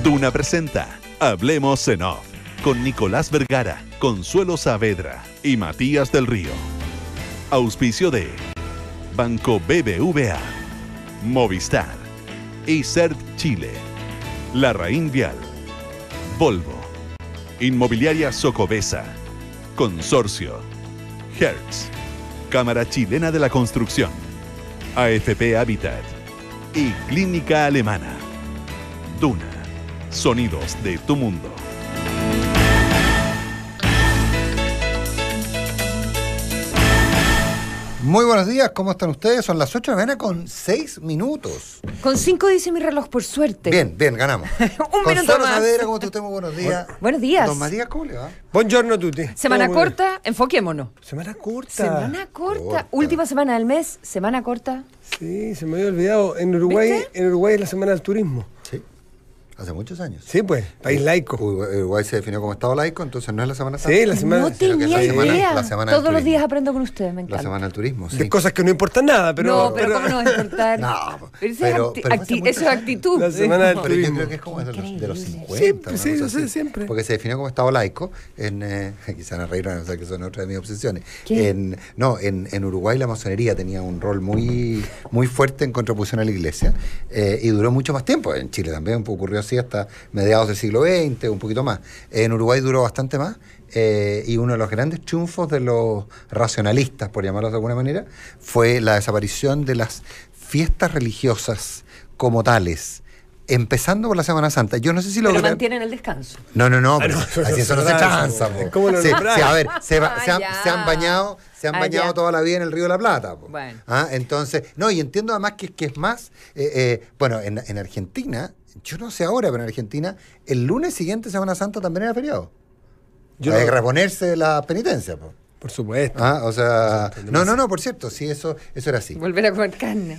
Duna presenta Hablemos en Off con Nicolás Vergara, Consuelo Saavedra y Matías del Río. Auspicio de Banco BBVA, Movistar y CERT Chile, Larraín Vial, Volvo, Inmobiliaria Socobesa, Consorcio, Hertz, Cámara Chilena de la Construcción, AFP Habitat y Clínica Alemana. Duna, sonidos de tu mundo. Muy buenos días, ¿cómo están ustedes? Son las 8 de la mañana con 6 minutos. Con 5 dice mi reloj, por suerte. Bien, ganamos. Un minuto más. Saavedra, ¿cómo te estás? Buenos días. Buenos días. Don Matías, ¿cómo le va? Buongiorno tutti. Semana corta, enfoquémonos. Semana corta. Semana corta. Última semana del mes, semana corta. Sí, se me había olvidado. En Uruguay es la semana del turismo. Sí, hace muchos años. Sí, pues, país laico. Uruguay se definió como Estado laico, entonces no es la Semana Santa. Sí, la semana. No tenía idea. la semana del Todos los turismo. días aprendo con ustedes, me encanta. La Semana del Turismo, sí. De cosas que no importan nada, pero. No, pero ¿cómo no va a importar? No, Pero eso es actitud. La semana del Pero yo turismo. creo que es como de los 50. Siempre, una sí, cosa yo sé, así. siempre. Porque se definió como Estado laico. Quizá van a reír, van a pensar que son otras de mis obsesiones. ¿Qué? En Uruguay la masonería tenía un rol muy fuerte en contraposición a la iglesia y duró mucho más tiempo. En Chile también ocurrió así hasta mediados del siglo XX, un poquito más. En Uruguay duró bastante más. Y uno de los grandes triunfos de los racionalistas, por llamarlos de alguna manera, fue la desaparición de las fiestas religiosas como tales, empezando por la Semana Santa. Yo no sé si lo Pero mantienen el descanso. No, pero así eso no se tranza, po. ¿Cómo lo Sí, nombráis? a ver, se ya. han bañado Ya. toda la vida en el Río de la Plata, po. Bueno. Entonces, no, y entiendo además que es más, bueno, en Argentina, yo no sé ahora, pero en Argentina, el lunes siguiente de Semana Santa también era feriado. Hay que reponerse de la penitencia, po. Por supuesto. O sea, no, por cierto, sí, eso era así. Volver a comer carne.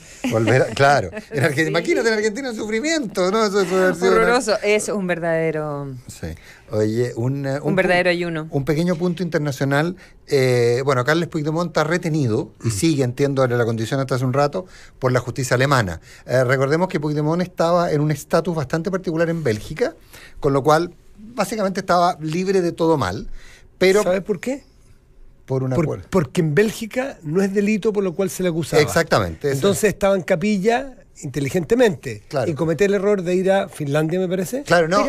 Claro. En Argentina, imagínate en Argentina el sufrimiento, ¿no? Eso debe haber sido Horroroso. Es un verdadero... Sí. Oye, un verdadero ayuno. Un pequeño punto internacional. Bueno, Carles Puigdemont está retenido y sigue, entiendo, en la condición hasta hace un rato, por la justicia alemana. Recordemos que Puigdemont estaba en un estatus bastante particular en Bélgica, con lo cual básicamente estaba libre de todo mal. Pero ¿Sabes por qué? por un acuerdo. Porque en Bélgica no es delito por lo cual se le acusaba. Exactamente. Entonces estaba en capilla inteligentemente. Claro. Y cometió el error de ir a Finlandia, me parece. Claro, no.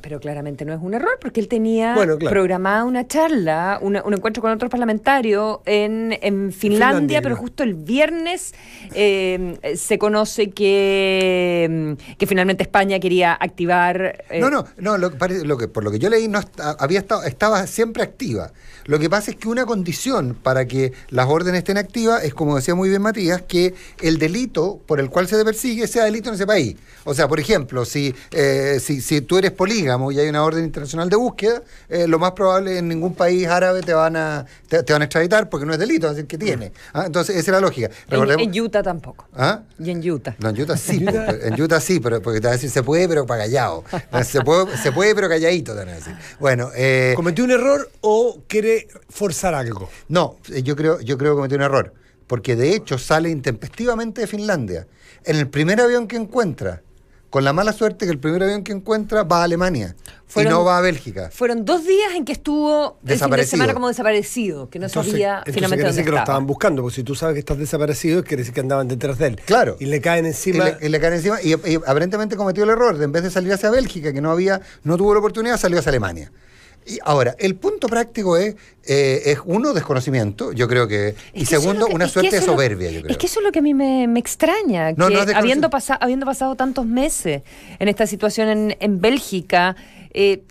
Pero claramente no es un error, porque él tenía Bueno, claro. programada una charla, un encuentro con otros parlamentarios en Finlandia, pero claro. justo el viernes se conoce que finalmente España quería activar... Por lo que yo leí, estaba siempre activa. Lo que pasa es que una condición para que las órdenes estén activas es, como decía muy bien Matías, que el delito por el cual se te persigue sea delito en ese país. O sea, por ejemplo, si tú eres polígamo y hay una orden internacional de búsqueda, lo más probable en ningún país árabe te van a extraditar porque no es delito, es decir, que tiene. Entonces, esa es la lógica. En Utah tampoco. ¿Ah? Y en Utah. No, en Utah sí. En Utah sí, pero porque te van a decir, se puede, pero para callado. Se puede, pero calladito, te van a decir. Bueno, ¿Cometió un error o quiere forzar algo? no, yo creo que cometió un error. Porque de hecho sale intempestivamente de Finlandia. En el primer avión que encuentra, con la mala suerte que el primer avión que encuentra va a Alemania y no va a Bélgica. Fueron 2 días en que estuvo el fin de Desaparecido. semana como desaparecido, que no sabía Entonces finalmente quiere dónde decir que lo estaba. estaban buscando, porque si tú sabes que estás desaparecido, quiere decir que andaban detrás de él. Claro. Y le caen encima. Y le caen encima y aparentemente cometió el error de, en vez de salir hacia Bélgica, que no tuvo la oportunidad, salió hacia Alemania. Y ahora, el punto práctico es uno, desconocimiento, yo creo que, y segundo, una suerte de soberbia, yo creo. Es que eso es lo que a mí me extraña, No, que no es habiendo pasado tantos meses en esta situación en Bélgica,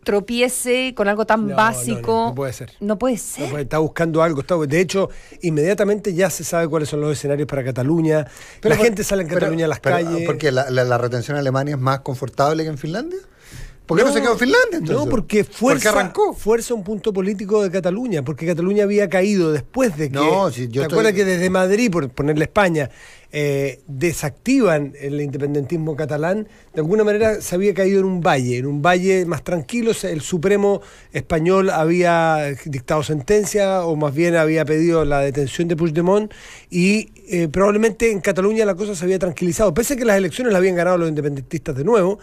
tropiece con algo tan básico. No puede ser. No puede ser. No puede, está buscando algo. De hecho, inmediatamente ya se sabe cuáles son los escenarios para Cataluña. La gente sale en Cataluña a las calles. ¿Porque la retención en Alemania es más confortable que en Finlandia? ¿Por qué no se quedó en Finlandia entonces? No, porque arrancó. fuerza un punto político de Cataluña, porque Cataluña había caído después de que... No, si yo ¿te acuerdas que desde Madrid, por ponerle España, desactivan el independentismo catalán? De alguna manera se había caído en un valle más tranquilo. El Supremo español había dictado sentencia, o más bien había pedido la detención de Puigdemont, y probablemente en Cataluña la cosa se había tranquilizado, pese a que las elecciones las habían ganado los independentistas de nuevo.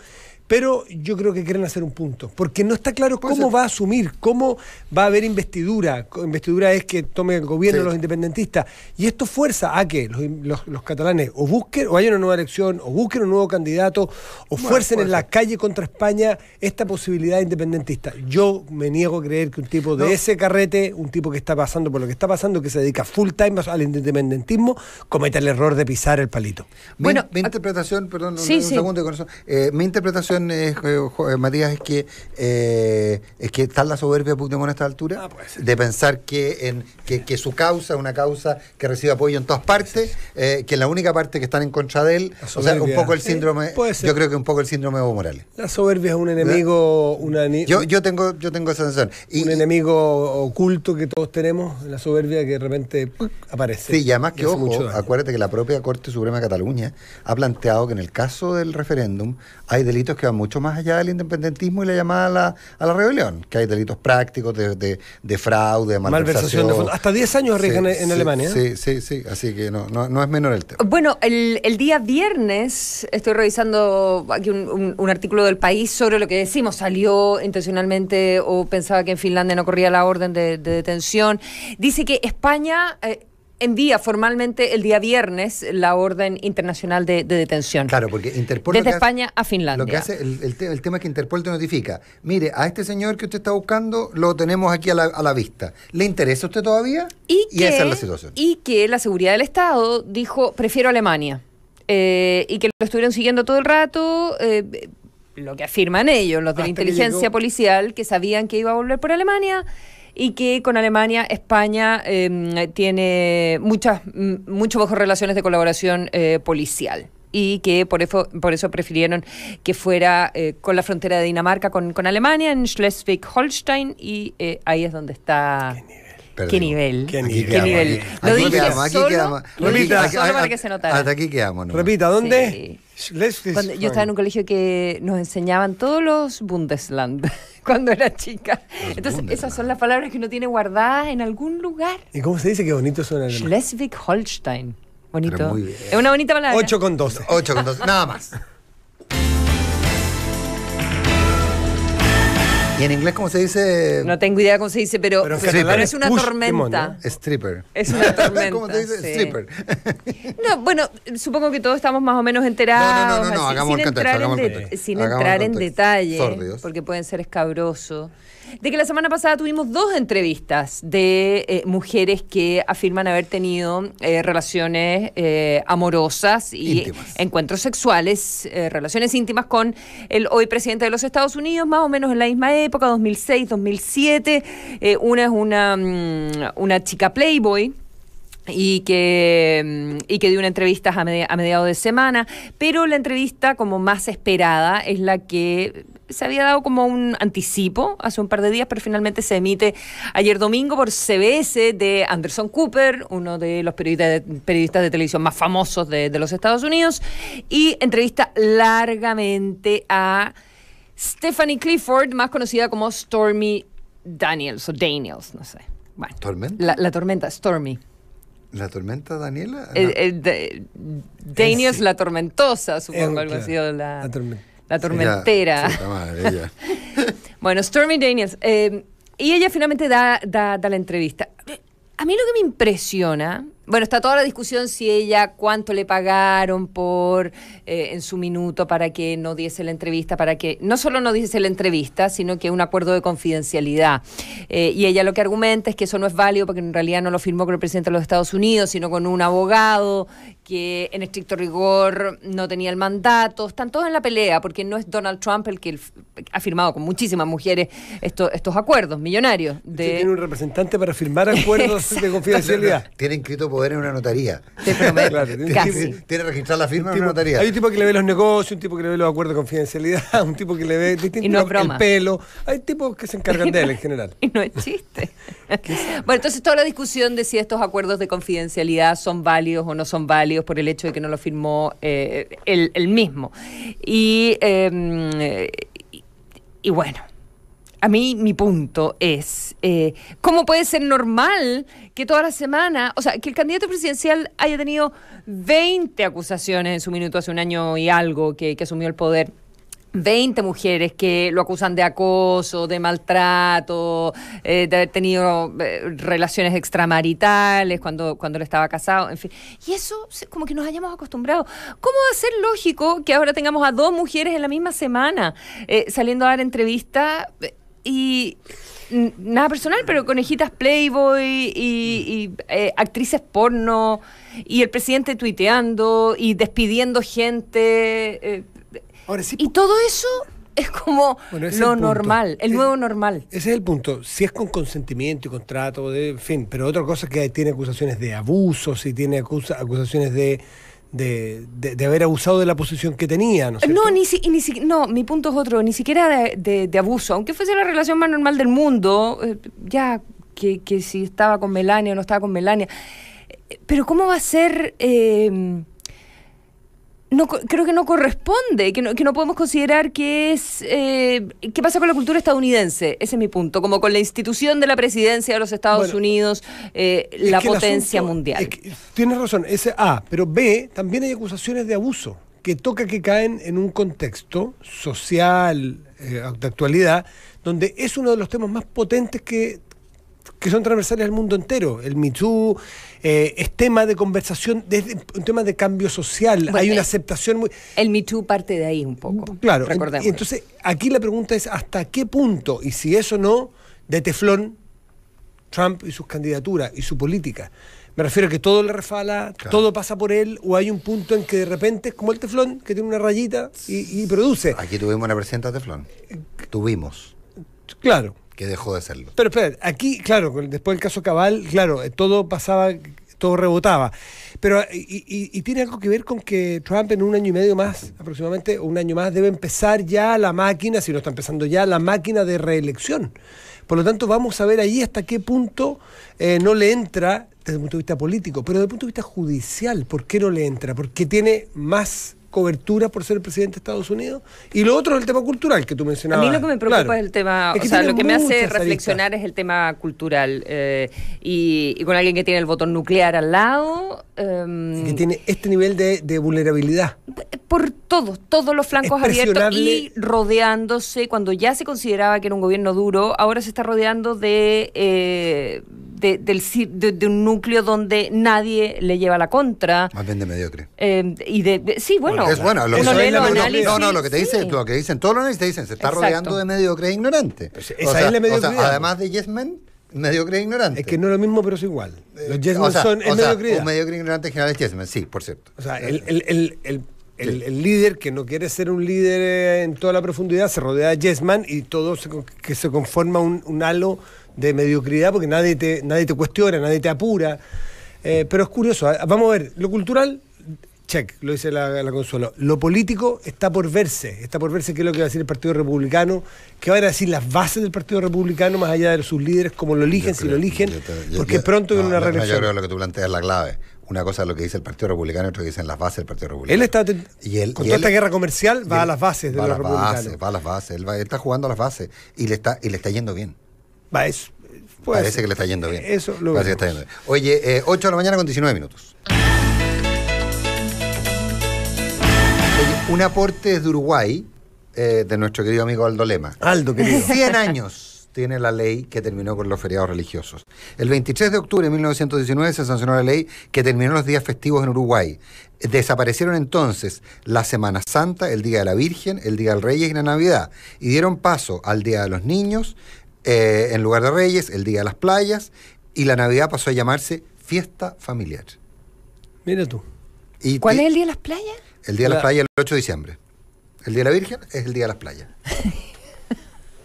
pero yo creo que quieren hacer un punto, porque no está claro cómo va a asumir, cómo va a haber investidura. Investidura es que tome el gobierno los independentistas, y esto fuerza a que los catalanes o busquen, o haya una nueva elección, o busquen un nuevo candidato, o fuercen en la calle contra España esta posibilidad independentista. Yo me niego a creer que un tipo de ese carrete, un tipo que está pasando por lo que está pasando, que se dedica full time al independentismo, cometa el error de pisar el palito. Mi interpretación, perdón, un segundo con eso. Mi interpretación, Matías, es que está la soberbia de Puigdemont a esta altura, de pensar que su causa es una causa que recibe apoyo en todas partes, que la única parte que están en contra de él, o sea, un poco el síndrome, yo creo que un poco el síndrome de Evo Morales. La soberbia es un enemigo, yo tengo esa sensación. Un enemigo oculto que todos tenemos, la soberbia que de repente aparece. Sí, y además que, ojo, acuérdate que la propia Corte Suprema de Cataluña ha planteado que en el caso del referéndum hay delitos que van mucho más allá del independentismo y la llamada a la rebelión, que hay delitos prácticos de fraude, de malversación. De fondos. Hasta 10 años arriesgan en Alemania. Sí, así que no es menor el tema. Bueno, el día viernes estoy revisando aquí un artículo del País sobre lo que decimos, salió intencionalmente o pensaba que en Finlandia no corría la orden de detención. Dice que España envía formalmente el día viernes la orden internacional de detención. Claro, porque Interpol desde España a Finlandia. Lo que hace, el tema es que Interpol te notifica, mire, a este señor que usted está buscando lo tenemos aquí a la vista. ¿Le interesa a usted todavía? Y esa es la situación. Y que la seguridad del Estado dijo, prefiero Alemania. Y que lo estuvieron siguiendo todo el rato, lo que afirman ellos, los de la inteligencia policial, que sabían que iba a volver por Alemania, y que con Alemania, España tiene mucho mejores relaciones de colaboración policial. Y que por eso prefirieron que fuera con la frontera de Dinamarca con Alemania, en Schleswig-Holstein, y ahí es donde está... ¿Qué nivel? Lo dije solo para que se notara. Hasta aquí quedamos. Repita, ¿dónde? Sí. Yo estaba en un colegio que nos enseñaban todos los Bundesland cuando era chica. Entonces, esas son las palabras que uno tiene guardadas en algún lugar. ¿Y cómo se dice? Qué bonito suena. Schleswig-Holstein. Bonito. Muy bien. Es una bonita palabra. 8,12. 8,12, nada más. ¿Y en inglés cómo se dice? No tengo idea cómo se dice, pero es una tormenta. Stripper. Es una tormenta. ¿Cómo se dice? Sí. Stripper. No, bueno, supongo que todos estamos más o menos enterados. No, hagamos sin entrar en detalle, porque pueden ser escabrosos. De que la semana pasada tuvimos 2 entrevistas de mujeres que afirman haber tenido relaciones amorosas y íntimas. Encuentros sexuales, relaciones íntimas con el hoy presidente de los Estados Unidos, más o menos en la misma época, 2006, 2007. Una es una chica Playboy, y que dio una entrevista a mediados de semana, pero la entrevista como más esperada es la que se había dado como un anticipo hace un par de días, pero finalmente se emite ayer domingo por CBS, de Anderson Cooper, uno de los periodistas de televisión más famosos de los Estados Unidos, y entrevista largamente a Stephanie Clifford, más conocida como Stormy Daniels, o Daniels, no sé. Bueno, ¿Tormenta? La tormenta, Stormy. ¿La tormenta, Daniela? Daniels, la tormentosa, supongo, algo así, la tormentera. Ya, madre, ella. Bueno, Stormy Daniels. Y ella finalmente da la entrevista. A mí lo que me impresiona, bueno, está toda la discusión si ella, cuánto le pagaron por en su minuto para que no diese la entrevista, para que no solo no diese la entrevista, sino que un acuerdo de confidencialidad. Y ella lo que argumenta es que eso no es válido porque en realidad no lo firmó con el presidente de los Estados Unidos, sino con un abogado que en estricto rigor no tenía el mandato. Están todos en la pelea porque no es Donald Trump el que ha firmado con muchísimas mujeres estos acuerdos millonarios. Tiene un representante para firmar acuerdos de confidencialidad. Tiene inscrito poder en una notaría. Te prometo. Claro, tiene registrada la firma en una notaría. Hay un tipo que le ve los negocios, un tipo que le ve los acuerdos de confidencialidad, un tipo que le ve y no es broma. El pelo. Hay tipos que se encargan de él en general. Y no es chiste. Bueno, entonces toda la discusión de si estos acuerdos de confidencialidad son válidos o no son válidos por el hecho de que no lo firmó él mismo. Y bueno, a mí mi punto es, ¿cómo puede ser normal que toda la semana, o sea, que el candidato presidencial haya tenido 20 acusaciones en su minuto hace un año y algo que asumió el poder? 20 mujeres que lo acusan de acoso, de maltrato, de haber tenido relaciones extramaritales cuando él estaba casado, en fin. Y eso, como que nos hayamos acostumbrado. ¿Cómo va a ser lógico que ahora tengamos a 2 mujeres en la misma semana saliendo a dar entrevistas y... Nada personal, pero conejitas Playboy y actrices porno y el presidente tuiteando y despidiendo gente... Ahora sí, y todo eso es como lo normal, el nuevo normal. Ese es el punto. Si es con consentimiento y contrato, en fin, pero otra cosa es que tiene acusaciones de abuso, si tiene acusaciones de haber abusado de la posición que tenía, ¿no es cierto? No, mi punto es otro, ni siquiera de abuso, aunque fuese la relación más normal del mundo, ya que si estaba con Melania o no estaba con Melania. Pero ¿cómo va a ser...? No, creo que no corresponde, que no podemos considerar que es... ¿qué pasa con la cultura estadounidense? Ese es mi punto, como con la institución de la presidencia de los Estados Unidos, la potencia mundial. Tienes razón, ese A, pero B, también hay acusaciones de abuso, que toca que caen en un contexto social, de actualidad, donde es uno de los temas más potentes que son transversales al mundo entero. El Me Too es tema de conversación, desde un tema de cambio social. Bueno, hay una aceptación muy... El Me Too parte de ahí un poco. Claro. Y entonces, aquí la pregunta es hasta qué punto, y si eso no, de teflón, Trump y sus candidaturas y su política. Me refiero a que todo le refala, claro, todo pasa por él, o hay un punto en que de repente es como el teflón, que tiene una rayita y produce. Aquí tuvimos una presidenta teflón. Tuvimos. Claro. Que dejó de serlo. Pero espera, aquí, claro, después del caso Cabal, claro, todo pasaba, todo rebotaba. Pero, y tiene algo que ver con que Trump en 1 año y medio más, aproximadamente, 1 año más, debe empezar ya la máquina, si no está empezando ya, la máquina de reelección. Por lo tanto, vamos a ver ahí hasta qué punto no le entra, desde el punto de vista político, pero desde el punto de vista judicial, ¿por qué no le entra? Porque tiene más cobertura por ser el presidente de Estados Unidos. Y lo otro es el tema cultural que tú mencionabas. A mí lo que me preocupa es el tema, o sea, lo que me hace reflexionar es el tema cultural. Y con alguien que tiene el botón nuclear al lado... que tiene este nivel de vulnerabilidad. Por todos los flancos abiertos y rodeándose, cuando ya se consideraba que era un gobierno duro, ahora se está rodeando de un núcleo donde nadie le lleva la contra. Más bien de mediocre. Sí, bueno. Es bueno. Lo que te dice, sí, lo que dicen todos los análisis, te dicen, se está rodeando de mediocre e ignorante. Esa es la mediocridad. Además de Yes Men, mediocre e ignorante. Es que no es lo mismo, pero es igual. Los Yes Men son mediocridad. Un mediocre e ignorante en general es Yes Men, sí, por cierto. O sea, el líder que no quiere ser un líder en toda la profundidad se rodea de Yes Man y todo que se conforma un halo de mediocridad porque nadie te cuestiona, nadie te apura. Pero es curioso. Vamos a ver, lo cultural, check, lo dice la Consuelo. Lo político está por verse qué es lo que va a decir el Partido Republicano, qué van a decir las bases del Partido Republicano más allá de sus líderes, cómo lo eligen, si lo eligen, porque pronto viene una reelección. Yo creo que lo que tú planteas es la clave. Una cosa es lo que dice el Partido Republicano y otra que dicen las bases del Partido Republicano. Él está con toda esta guerra comercial va a las bases de los republicanos. Va a las bases, él está jugando a las bases y le está yendo bien. Parece que le está yendo bien. Eso lo Parece que está yendo bien. Oye, 8 de la mañana con 19 minutos. Oye, un aporte desde Uruguay, de nuestro querido amigo Aldo Lema. Aldo, querido. 100 años tiene la ley que terminó con los feriados religiosos. El 23 de octubre de 1919 se sancionó la ley que terminó los días festivos en Uruguay. Desaparecieron entonces la Semana Santa, el Día de la Virgen, el Día del Reyes y la Navidad. Y dieron paso al Día de los Niños, en lugar de Reyes, el Día de las Playas, y la Navidad pasó a llamarse Fiesta Familiar. Mira tú. ¿Cuál es el Día de las Playas? El Día de las Playas el 8 de diciembre. El Día de la Virgen es el Día de las Playas.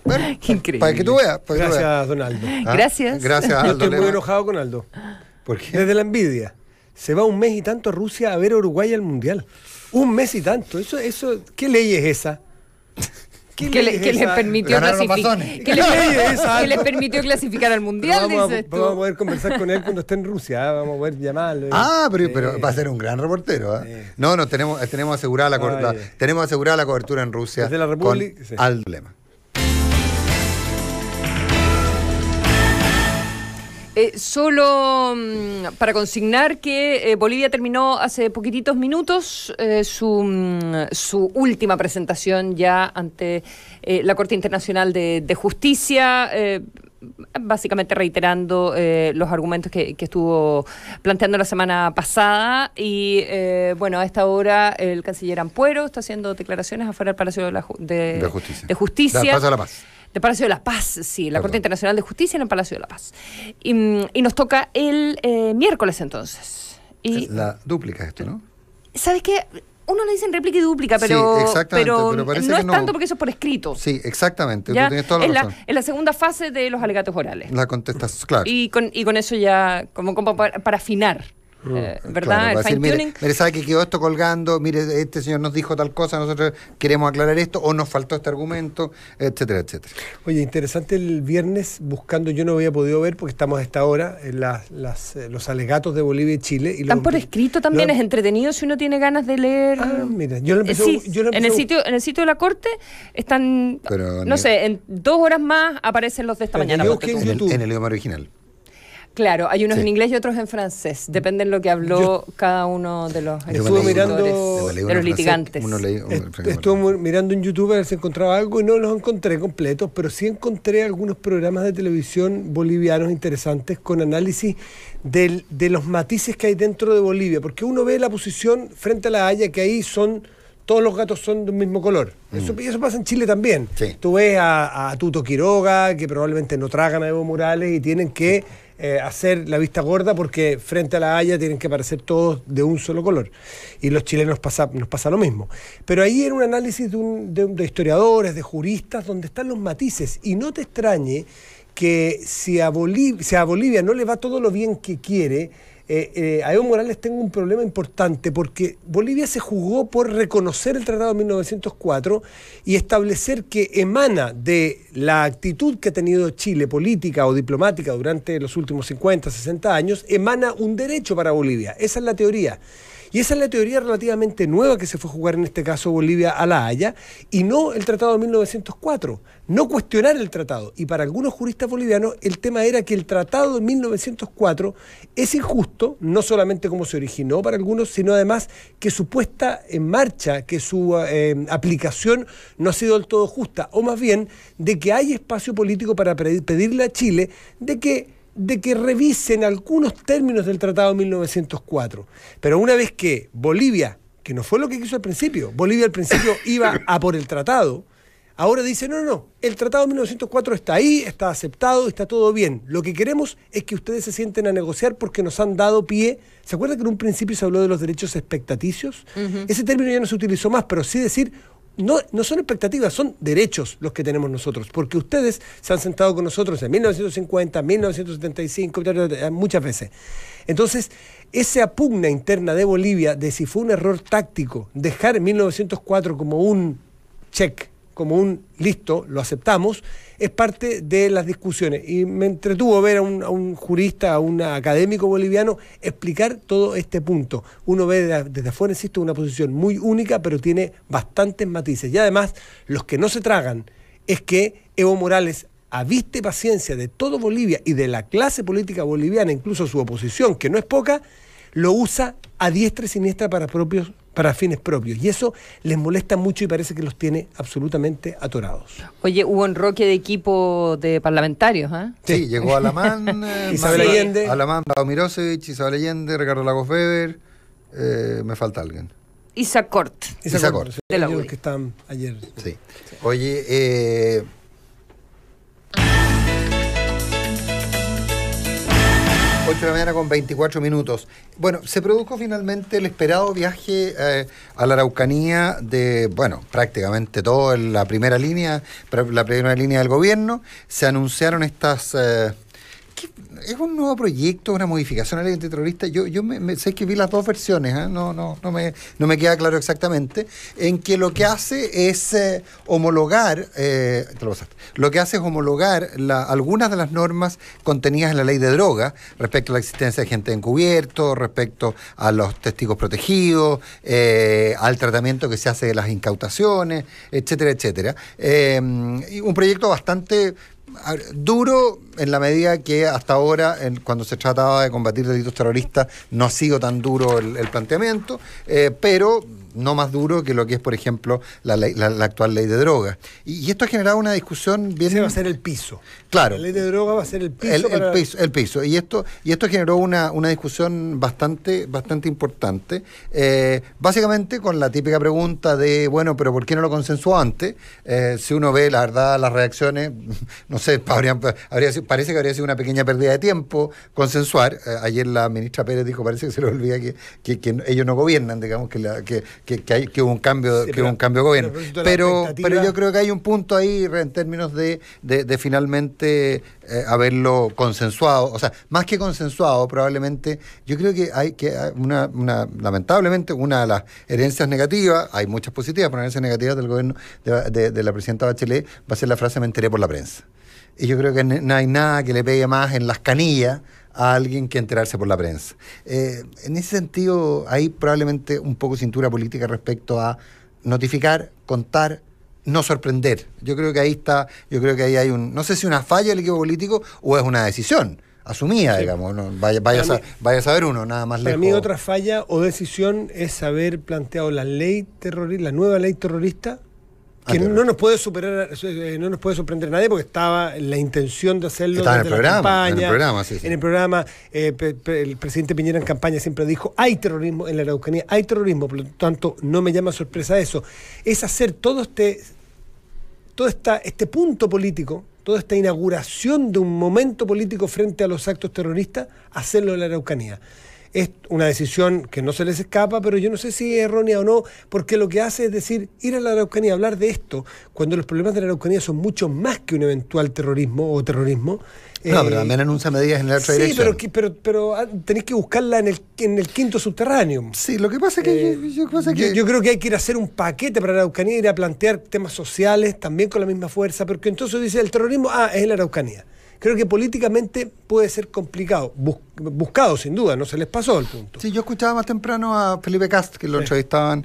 Bueno, increíble. Para que tú veas. Gracias, don Aldo. Gracias. Gracias, Aldo. Yo estoy muy enojado con Aldo. ¿Por qué? Desde la envidia. Se va 1 mes y tanto a Rusia a ver a Uruguay al Mundial. 1 mes y tanto. Eso, ¿qué ley es esa? Que le permitió clasificar al Mundial, dices tú. Vamos a poder conversar con él cuando esté en Rusia, vamos a poder llamarlo. Pero va a ser un gran reportero. No, tenemos asegurada la cobertura en Rusia. Desde la República, con Aldo Lema. Solo para consignar que Bolivia terminó hace poquititos minutos su última presentación ya ante la Corte Internacional de Justicia, básicamente reiterando los argumentos que estuvo planteando la semana pasada. Y bueno, a esta hora el canciller Ampuero está haciendo declaraciones afuera del Palacio de Justicia. Del Palacio de la Paz. Del Palacio de la Paz, sí, la Corte Internacional de Justicia en el Palacio de la Paz. Y nos toca el miércoles entonces. Y la dúplica esto, ¿no? ¿Sabes qué? Uno le dicen réplica y dúplica, pero, sí, pero parece no que es tanto porque eso es por escrito. Sí, exactamente. ¿Ya? Tú tienes toda la razón. Es la segunda fase de los alegatos orales. La contestas, claro. Y con eso ya, como para afinar. ¿Verdad? Claro, el fine tuning. Mire, sabe que quedó esto colgando, mire, este señor nos dijo tal cosa, nosotros queremos aclarar esto, o nos faltó este argumento, etcétera, etcétera. Oye, interesante el viernes, buscando, yo no había podido ver porque estamos a esta hora en los alegatos de Bolivia y Chile. Y están por escrito también, es entretenido si uno tiene ganas de leer. Mira, yo lo empecé, en el sitio de la Corte están, pero, no sé, en 2 horas más aparecen los de esta mañana. En el idioma original. Claro, hay unos en inglés y otros en francés. Depende de lo que habló cada uno de los litigantes. Estuve mirando en YouTube a ver si encontraba algo y no los encontré completos, pero sí encontré algunos programas de televisión bolivianos interesantes con análisis de los matices que hay dentro de Bolivia, porque uno ve la posición frente a La Haya, que ahí todos los gatos son de un mismo color. Eso pasa en Chile también. Sí. Tú ves a Tuto Quiroga, que probablemente no tragan a Evo Morales y tienen que hacer la vista gorda porque frente a La Haya tienen que parecer todos de un solo color. Y los chilenos nos pasa lo mismo. Pero ahí era un análisis de historiadores, de juristas, donde están los matices. Y no te extrañe que si a Bolivia no le va todo lo bien que quiere, a Evo Morales tengo un problema importante porque Bolivia se jugó por reconocer el Tratado de 1904 y establecer que emana de la actitud que ha tenido Chile, política o diplomática durante los últimos 50, 60 años, emana un derecho para Bolivia. Esa es la teoría. Y esa es la teoría relativamente nueva que se fue a jugar en este caso Bolivia a La Haya, y no el Tratado de 1904, no cuestionar el tratado. Y para algunos juristas bolivianos el tema era que el Tratado de 1904 es injusto, no solamente como se originó para algunos, sino además que su puesta en marcha, que su aplicación no ha sido del todo justa, o más bien de que hay espacio político para pedirle a Chile de que revisen algunos términos del Tratado de 1904. Pero una vez que Bolivia, que no fue lo que quiso al principio, Bolivia al principio iba a por el tratado, ahora dice, no, el Tratado de 1904 está ahí, está aceptado, está todo bien. Lo que queremos es que ustedes se sienten a negociar porque nos han dado pie. ¿Se acuerdan que en un principio se habló de los derechos expectaticios? Ese término ya no se utilizó más, pero sí decir, no son expectativas, son derechos los que tenemos nosotros, porque ustedes se han sentado con nosotros en 1950, 1975, muchas veces. Entonces, esa pugna interna de Bolivia de si fue un error táctico dejar 1904 como un check, como un listo, lo aceptamos, es parte de las discusiones. Y me entretuvo ver a un jurista, a un académico boliviano explicar todo este punto. Uno ve desde afuera, insisto, una posición muy única, pero tiene bastantes matices. Y además, los que no se tragan es que Evo Morales, a vista y paciencia de todo Bolivia y de la clase política boliviana, incluso su oposición, que no es poca, lo usa a diestra y siniestra para fines propios. Y eso les molesta mucho y parece que los tiene absolutamente atorados. Oye, hubo enroque de equipo de parlamentarios, ¿eh? Sí, llegó Alamán, Isabel Allende. Alamán, Pablo Mirosevich, Isabel Allende, Ricardo Lagos Weber, me falta alguien. Isaac Cort. De la UDI. Que están ayer. Sí. Oye, 8 de la mañana con 24 minutos. Bueno, se produjo finalmente el esperado viaje a la Araucanía de, prácticamente todo en la primera línea del gobierno. Se anunciaron estas... ¿Es un nuevo proyecto, una modificación a la ley antiterrorista? Yo sé que vi las dos versiones, no me queda claro exactamente, en que lo que hace es homologar, algunas de las normas contenidas en la ley de droga, respecto a la existencia de gente encubierto, respecto a los testigos protegidos, al tratamiento que se hace de las incautaciones, etcétera, etcétera. Un proyecto bastante Duro en la medida que hasta ahora, cuando se trataba de combatir delitos terroristas, no ha sido tan duro el planteamiento, pero no más duro que lo que es, por ejemplo, la actual ley de drogas. Y esto ha generado una discusión bien... Ese va a ser el piso. Claro. La ley de drogas va a ser el piso. El piso. Y esto generó una discusión bastante importante, básicamente con la típica pregunta de, bueno, pero ¿por qué no lo consensuó antes? Si uno ve, la verdad, las reacciones, no sé, parece que habría sido una pequeña pérdida de tiempo consensuar. Ayer la ministra Pérez dijo, parece que se le olvida que ellos no gobiernan, digamos, que hubo un cambio, sí, un cambio de gobierno. Pero yo creo que hay un punto ahí en términos de finalmente haberlo consensuado. O sea, más que consensuado, probablemente, yo creo que hay lamentablemente, una de las herencias negativas, hay muchas positivas, pero herencias negativas del gobierno de la presidenta Bachelet va a ser la frase "me enteré por la prensa". Y yo creo que no hay nada que le pegue más en las canillas a alguien que enterarse por la prensa. En ese sentido, hay probablemente un poco cintura política respecto a notificar, contar, no sorprender. Yo creo que ahí hay no sé si una falla del equipo político o es una decisión asumida, sí. Digamos, ¿no? Vaya a saber uno, nada más lejos. Para mí otra falla o decisión es haber planteado la nueva ley terrorista, que no nos puede sorprender a nadie, porque estaba en la intención de hacerlo desde la campaña. En el programa, el presidente Piñera en campaña siempre dijo: hay terrorismo en la Araucanía, hay terrorismo, por lo tanto no me llama sorpresa eso. Es hacer todo este punto político, toda esta inauguración de un momento político frente a los actos terroristas, hacerlo en la Araucanía. Es una decisión que no se les escapa, pero yo no sé si es errónea o no, porque lo que hace es decir, ir a la Araucanía, hablar de esto, cuando los problemas de la Araucanía son mucho más que un eventual terrorismo o terrorismo. No, pero también anuncia medidas en la otra dirección. Sí, pero tenéis que buscarla en el quinto subterráneo. Sí, lo que pasa es que... Yo creo que hay que ir a hacer un paquete para la Araucanía, ir a plantear temas sociales también con la misma fuerza, porque entonces dice, el terrorismo, es la Araucanía. Creo que políticamente puede ser complicado, buscado sin duda, no se les pasó el punto. Sí, yo escuchaba más temprano a Felipe Cast, que lo entrevistaba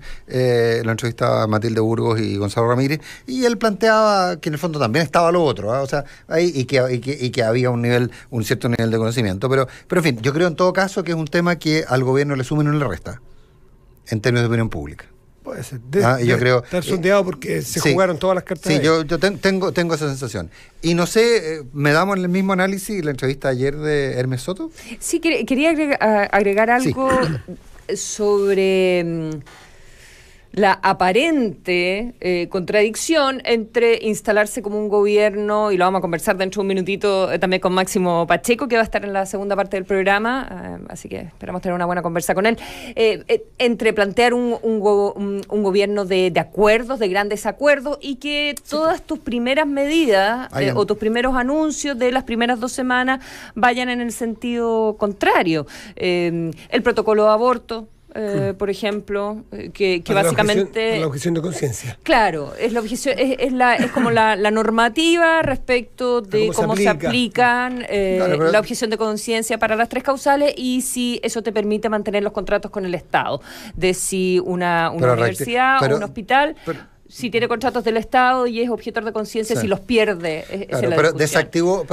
Matilde Burgos y Gonzalo Ramírez, y él planteaba que en el fondo también estaba lo otro, ¿eh? O sea, ahí y que había un cierto nivel de conocimiento, pero en fin, yo creo en todo caso que es un tema que al gobierno le suma y no le resta, en términos de opinión pública. Puede ser. Yo creo estar sondeado porque se jugaron todas las cartas. Sí, yo tengo esa sensación. Y no sé, ¿me damos el mismo análisis la entrevista ayer de Hermes Soto? Sí, quería agregar algo sobre la aparente contradicción entre instalarse como un gobierno, y lo vamos a conversar dentro de un minutito también con Máximo Pacheco, que va a estar en la segunda parte del programa, así que esperamos tener una buena conversa con él, entre plantear un gobierno de acuerdos, de grandes acuerdos, y que todas tus primeras medidas o tus primeros anuncios de las primeras 2 semanas vayan en el sentido contrario. El protocolo de aborto, por ejemplo, que básicamente... La objeción de conciencia. Claro, es como la normativa respecto de cómo se aplican la objeción de conciencia para las 3 causales, y si eso te permite mantener los contratos con el Estado, de si una universidad o un hospital... si tiene contratos del Estado y es objetor de conciencia, sí. Si los pierde. Pero desactivó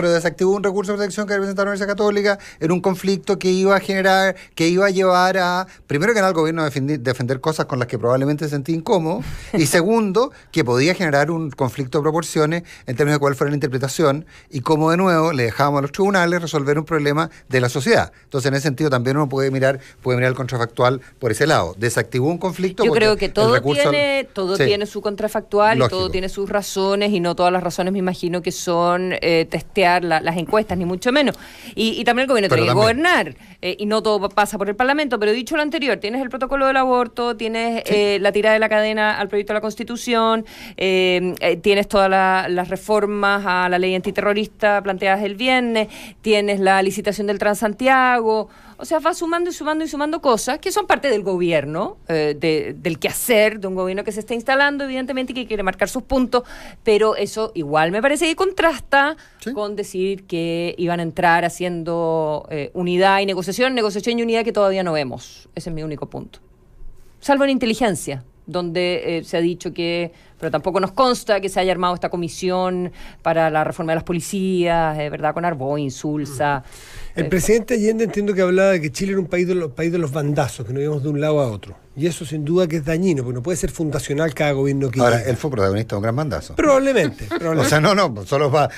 un recurso de protección que representaba la Universidad Católica en un conflicto que iba a llevar a, primero que nada, al gobierno a defender cosas con las que probablemente se sentía incómodo, y segundo, que podía generar un conflicto de proporciones en términos de cuál fuera la interpretación y cómo, de nuevo, le dejábamos a los tribunales resolver un problema de la sociedad. Entonces, en ese sentido, también uno puede mirar el contrafactual por ese lado. Desactivó un conflicto. Yo creo que todo tiene su contrafactual. Lógico. Y todo tiene sus razones, y no todas las razones me imagino que son testear las encuestas, ni mucho menos. Y también el gobierno tiene que gobernar, y no todo pasa por el Parlamento, pero dicho lo anterior, tienes el protocolo del aborto, tienes la tirada de la cadena al proyecto de la Constitución, tienes todas las reformas a la ley antiterrorista planteadas el viernes, tienes la licitación del Transantiago. O sea, va sumando y sumando cosas que son parte del gobierno, del quehacer de un gobierno que se está instalando, evidentemente, y que quiere marcar sus puntos, pero eso igual me parece que contrasta con decir que iban a entrar haciendo unidad y negociación y unidad que todavía no vemos. Ese es mi único punto. Salvo en inteligencia. donde se ha dicho que, pero tampoco nos consta que se haya armado esta comisión para la reforma de las policías, ¿verdad? Con Arboe, Insulza. El presidente Allende entiendo que hablaba de que Chile era un país de los bandazos, que nos íbamos de un lado a otro. Y eso sin duda que es dañino, porque no puede ser fundacional cada gobierno que Ahora, llegue. él fue protagonista de un gran bandazo. Probablemente. O sea, solo para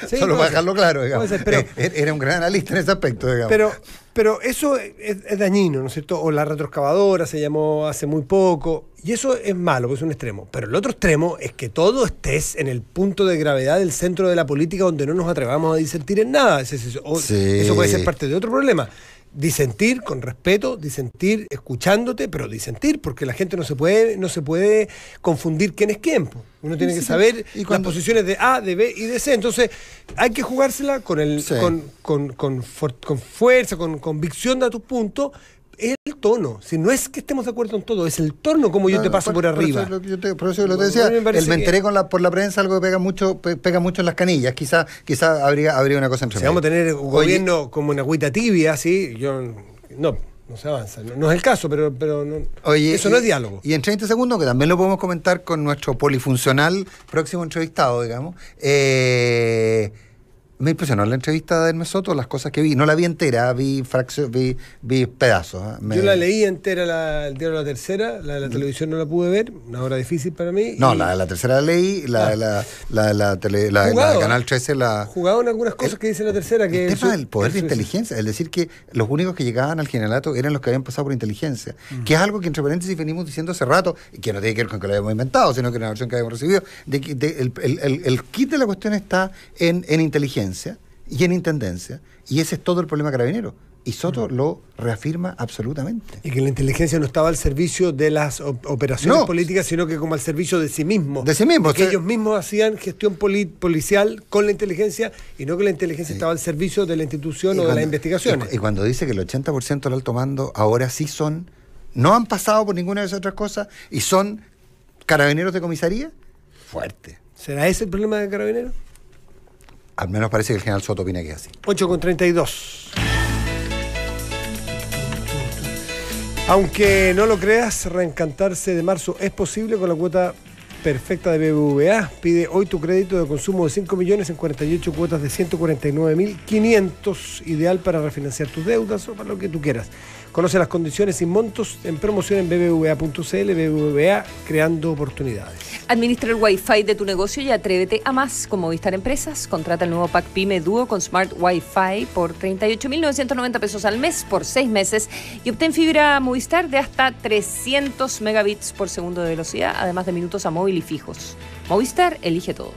dejarlo claro, digamos. Ser, pero, era un gran analista en ese aspecto, digamos. Pero eso es dañino, ¿no es cierto? O la retroexcavadora se llamó hace muy poco, y eso es malo, porque es un extremo. Pero el otro extremo es que todo estés en el punto de gravedad del centro de la política donde no nos atrevamos a disentir en nada. Eso puede ser parte de otro problema. Disentir con respeto, disentir escuchándote, pero disentir, porque la gente no se puede confundir quién es quién. Uno tiene que saber las posiciones de A, de B y de C. Entonces hay que jugársela con fuerza, con convicción de tus puntos. Es el tono. Si no es que estemos de acuerdo en todo, es el tono como yo te paso por arriba. Por eso lo te decía. Me enteré por la prensa algo que pega mucho en las canillas. Quizá habría una cosa entre si vamos a tener un gobierno como una agüita tibia, ¿sí? No se avanza. No es el caso, pero no, eso no es diálogo. Y en 30 segundos, que también lo podemos comentar con nuestro polifuncional próximo entrevistado, digamos. Me impresionó la entrevista de Hermes Soto, las cosas que vi. No la vi entera, vi pedazos. Yo la leí entera, el diario La Tercera, la de la televisión no la pude ver, una hora difícil para mí. No, la de La Tercera la leí, la de Canal 13 la... Jugado en algunas cosas que dice La Tercera. Que el tema del poder de inteligencia, es decir, que los únicos que llegaban al generalato eran los que habían pasado por inteligencia, que es algo que entre paréntesis venimos diciendo hace rato, y que no tiene que ver con que lo hayamos inventado, sino que es una versión que habíamos recibido, el kit de la cuestión está en inteligencia y en intendencia, y ese es todo el problema carabinero, y Soto lo reafirma absolutamente. Y que la inteligencia no estaba al servicio de las operaciones políticas, sino que como al servicio de sí mismo. De sí mismo. Que ellos mismos hacían gestión policial con la inteligencia, y no que la inteligencia estaba al servicio de la institución o de las investigaciones. Y cuando dice que el 80% del alto mando ahora sí no han pasado por ninguna de esas otras cosas, y son carabineros de comisaría, fuerte. ¿Será ese el problema de carabineros? Al menos parece que el general Soto opina que es así. 8:32. Aunque no lo creas, reencantarse de marzo es posible con la cuota perfecta de BBVA. Pide hoy tu crédito de consumo de 5 millones en 48 cuotas de 149.500, ideal para refinanciar tus deudas o para lo que tú quieras. Conoce las condiciones y montos en promoción en bbva.cl. BBVA, creando oportunidades. Administra el Wi-Fi de tu negocio y atrévete a más. Con Movistar Empresas, contrata el nuevo Pack Pyme Duo con Smart Wi-Fi por 38.990 pesos al mes por 6 meses y obtén fibra Movistar de hasta 300 megabits por segundo de velocidad, además de minutos a móvil y fijos. Movistar elige todo.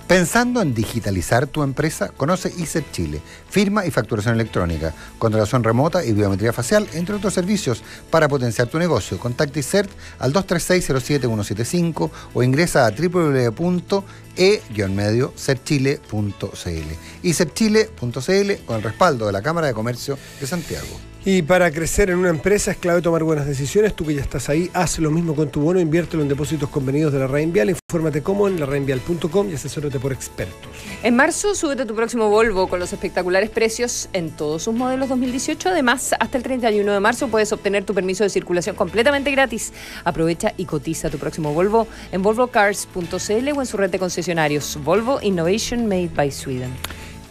Pensando en digitalizar tu empresa, conoce ISEP Chile, firma y facturación electrónica, contratación remota y biometría facial, entre otros servicios para potenciar tu negocio. Contacta ISEP al 236-07175 o ingresa a www.e-serchile.cl. ISEPchile.cl con el respaldo de la Cámara de Comercio de Santiago. Y para crecer en una empresa es clave tomar buenas decisiones. Tú que ya estás ahí, haz lo mismo con tu bono, inviértelo en depósitos convenidos de la Reinvial. Infórmate cómo en larrainvial.com y asesórate por expertos. En marzo, súbete a tu próximo Volvo con los espectaculares precios en todos sus modelos 2018. Además, hasta el 31 de marzo puedes obtener tu permiso de circulación completamente gratis. Aprovecha y cotiza tu próximo Volvo en volvocars.cl o en su red de concesionarios. Volvo Innovation Made by Sweden.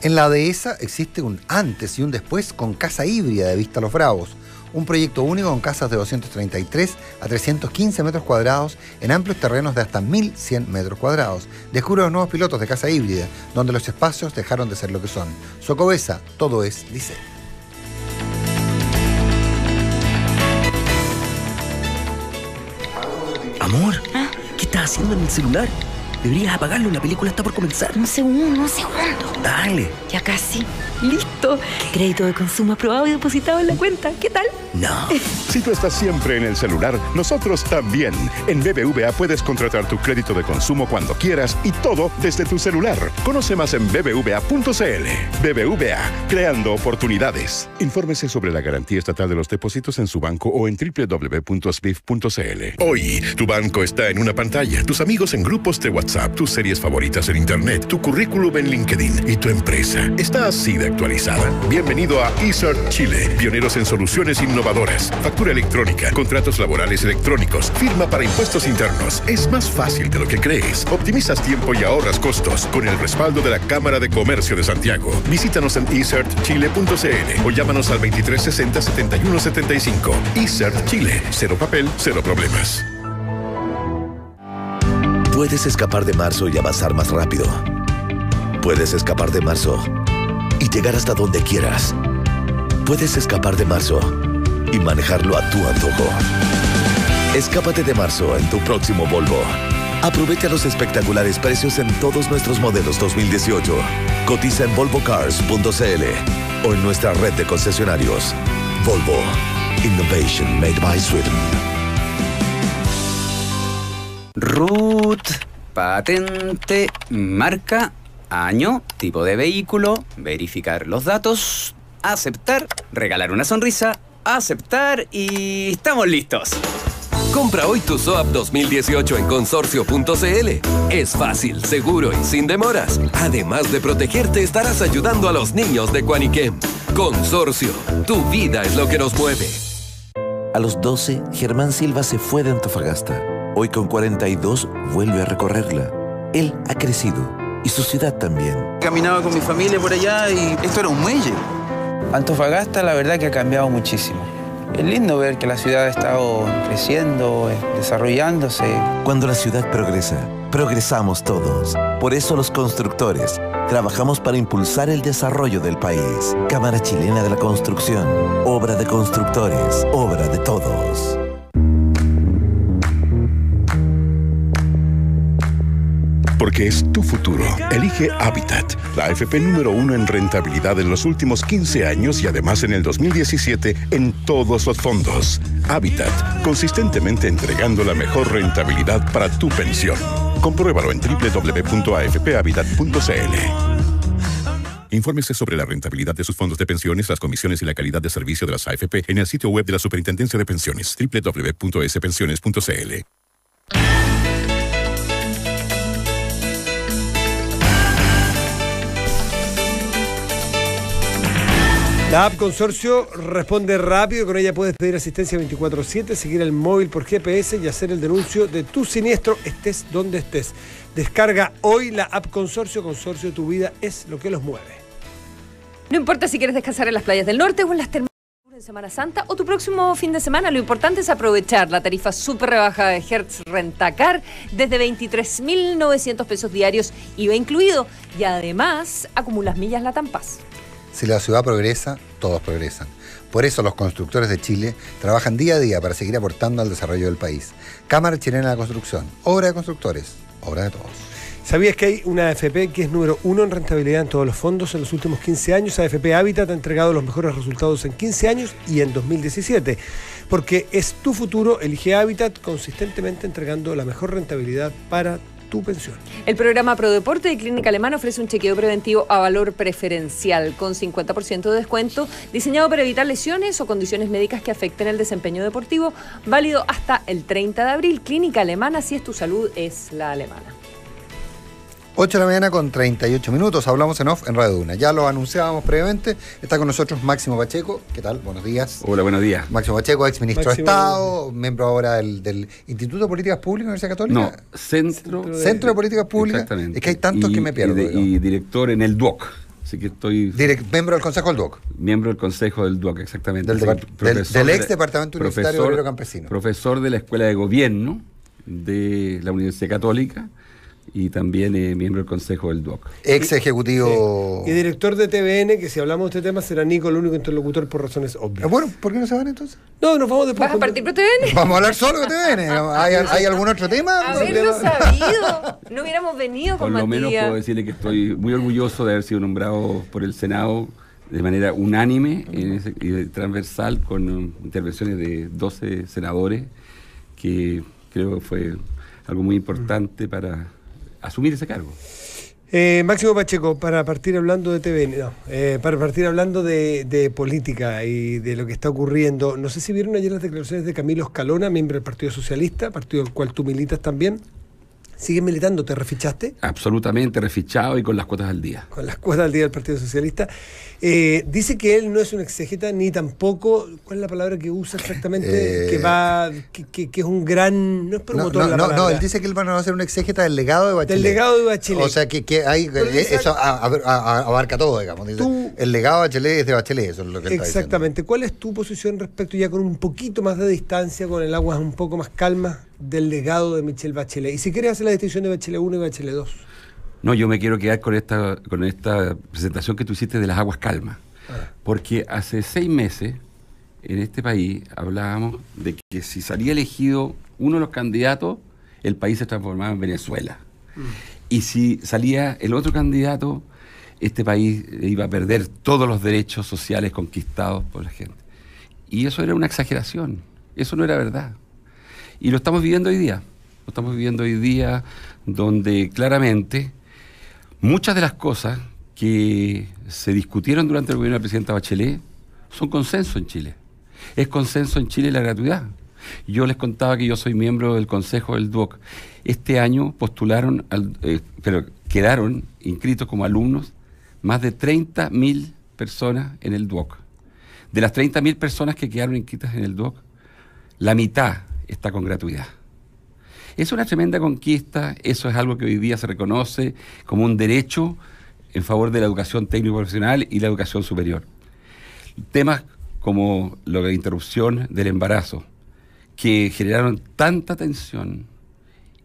En la Dehesa existe un antes y un después con Casa Híbrida de Vista Los Bravos, un proyecto único con casas de 233 a 315 metros cuadrados en amplios terrenos de hasta 1.100 metros cuadrados. Descubre los nuevos pilotos de Casa Híbrida, donde los espacios dejaron de ser lo que son. Socobesa, todo es diseño. Amor, ¿qué estás haciendo en el celular? Deberías apagarlo, la película está por comenzar. Un segundo. Dale. Ya casi. Listo. Crédito de consumo aprobado y depositado en la cuenta. ¿Qué tal? No. Si tú estás siempre en el celular, nosotros también. En BBVA puedes contratar tu crédito de consumo cuando quieras y todo desde tu celular. Conoce más en bbva.cl. BBVA, creando oportunidades. Infórmese sobre la garantía estatal de los depósitos en su banco o en www.sbif.cl. Hoy, tu banco está en una pantalla, tus amigos en grupos de WhatsApp WhatsApp, tus series favoritas en Internet, tu currículum en LinkedIn y tu empresa está así de actualizada. Bienvenido a eCert Chile, pioneros en soluciones innovadoras, factura electrónica, contratos laborales electrónicos, firma para impuestos internos. Es más fácil de lo que crees. Optimizas tiempo y ahorras costos con el respaldo de la Cámara de Comercio de Santiago. Visítanos en ecertchile.cl o llámanos al 2360-7175. eCert Chile. Cero papel, cero problemas. Puedes escapar de marzo y avanzar más rápido. Puedes escapar de marzo y llegar hasta donde quieras. Puedes escapar de marzo y manejarlo a tu antojo. Escápate de marzo en tu próximo Volvo. Aprovecha los espectaculares precios en todos nuestros modelos 2018. Cotiza en volvocars.cl o en nuestra red de concesionarios. Volvo. Innovation made by Sweden. RUT, patente, marca, año, tipo de vehículo, verificar los datos, aceptar, regalar una sonrisa, aceptar y estamos listos. Compra hoy tu SOAP 2018 en consorcio.cl. Es fácil, seguro y sin demoras. Además de protegerte, estarás ayudando a los niños de Cuaniquem. Consorcio, tu vida es lo que nos mueve. A los 12, Germán Silva se fue de Antofagasta. Hoy con 42 vuelve a recorrerla. Él ha crecido y su ciudad también. Caminaba con mi familia por allá y esto era un muelle. Antofagasta la verdad que ha cambiado muchísimo. Es lindo ver que la ciudad ha estado creciendo, desarrollándose. Cuando la ciudad progresa, progresamos todos. Por eso los constructores trabajamos para impulsar el desarrollo del país. Cámara Chilena de la Construcción. Obra de constructores. Obra de todos. Porque es tu futuro. Elige Habitat, la AFP número 1 en rentabilidad en los últimos 15 años y además en el 2017 en todos los fondos. Habitat, consistentemente entregando la mejor rentabilidad para tu pensión. Compruébalo en www.afphabitat.cl. Infórmese sobre la rentabilidad de sus fondos de pensiones, las comisiones y la calidad de servicio de las AFP en el sitio web de la Superintendencia de Pensiones, www.spensiones.cl. La app Consorcio responde rápido, con ella puedes pedir asistencia 24/7, seguir el móvil por GPS y hacer el denuncio de tu siniestro, estés donde estés. Descarga hoy la app Consorcio. Consorcio, tu vida es lo que los mueve. No importa si quieres descansar en las playas del norte o en las termas en Semana Santa o tu próximo fin de semana, lo importante es aprovechar la tarifa súper rebajada de Hertz Rentacar desde 23.900 pesos diarios, IVA incluido, y además acumulas millas Latam Paz. Si la ciudad progresa, todos progresan. Por eso los constructores de Chile trabajan día a día para seguir aportando al desarrollo del país. Cámara Chilena de la Construcción, obra de constructores, obra de todos. ¿Sabías que hay una AFP que es número 1 en rentabilidad en todos los fondos en los últimos 15 años? AFP Habitat ha entregado los mejores resultados en 15 años y en 2017. Porque es tu futuro, elige Habitat, consistentemente entregando la mejor rentabilidad para tu pensión. El programa ProDeporte de Clínica Alemana ofrece un chequeo preventivo a valor preferencial con 50% de descuento, diseñado para evitar lesiones o condiciones médicas que afecten el desempeño deportivo, válido hasta el 30 de abril. Clínica Alemana, si es tu salud, es la alemana. 8 de la mañana con 38 minutos, hablamos en off en Radio Duna. Ya lo anunciábamos previamente, está con nosotros Máximo Pacheco. ¿Qué tal? Buenos días. Hola, buenos días. Máximo Pacheco, ex ministro de Estado, miembro ahora del Instituto de Políticas Públicas de la Universidad Católica. No, Centro de Políticas Públicas. Exactamente. Es que hay tantos que me pierdo. Y director en el DUOC. Así que estoy... miembro del Consejo del DUOC. Miembro del Consejo del DUOC, exactamente. Del ex Departamento Universitario Obrero Campesino. Profesor de la Escuela de Gobierno de la Universidad Católica. Y también miembro del Consejo del DUOC. Ex ejecutivo. Y director de TVN, que si hablamos de este tema será Nico el único interlocutor por razones obvias. Bueno, ¿por qué no se van entonces? No, nos vamos después. ¿Vas a partir por TVN? Vamos a hablar solo de TVN. ¿Hay algún otro tema? Haberlo sabido. No hubiéramos venido con Por lo Matías. menos puedo decirle que estoy muy orgulloso de haber sido nombrado por el Senado de manera unánime y transversal, con intervenciones de 12 senadores, que creo que fue algo muy importante para asumir ese cargo. Máximo Pacheco, para partir hablando de TVN, para partir hablando de política y de lo que está ocurriendo, no sé si vieron ayer las declaraciones de Camilo Escalona, miembro del Partido Socialista, partido del cual tú militas también. ¿Sigues militando? ¿Te refichaste? Absolutamente refichado y con las cuotas al día. Con las cuotas al día del Partido Socialista. Dice que él no es un exégeta ni tampoco, ¿cuál es la palabra que usa exactamente? Que es un gran... No es promotor la palabra. No, él dice que él va a ser un exégeta del legado de Bachelet. Del legado de Bachelet. O sea, que hay, eso abarca todo, digamos. Dice, el legado de Bachelet es de Bachelet, eso es lo que él está diciendo. Exactamente. ¿Cuál es tu posición respecto, ya con un poquito más de distancia, con el agua un poco más calma, del legado de Michelle Bachelet? Y si quieres hacer la distinción de Bachelet 1 y Bachelet 2. No, yo me quiero quedar con esta presentación que tú hiciste de las aguas calmas. Porque hace 6 meses en este país hablábamos de que si salía elegido uno de los candidatos, el país se transformaba en Venezuela. Y si salía el otro candidato, este país iba a perder todos los derechos sociales conquistados por la gente. Y eso era una exageración, eso no era verdad. Y lo estamos viviendo hoy día. Lo estamos viviendo hoy día donde claramente muchas de las cosas que se discutieron durante el gobierno de la presidenta Bachelet son consenso en Chile. Es consenso en Chile la gratuidad. Yo les contaba que yo soy miembro del Consejo del DUOC. Este año postularon, pero quedaron inscritos como alumnos más de 30.000 personas en el DUOC. De las 30.000 personas que quedaron inscritas en el DUOC, la mitad está con gratuidad. Es una tremenda conquista, eso es algo que hoy día se reconoce como un derecho en favor de la educación técnico-profesional y la educación superior. Temas como la interrupción del embarazo, que generaron tanta tensión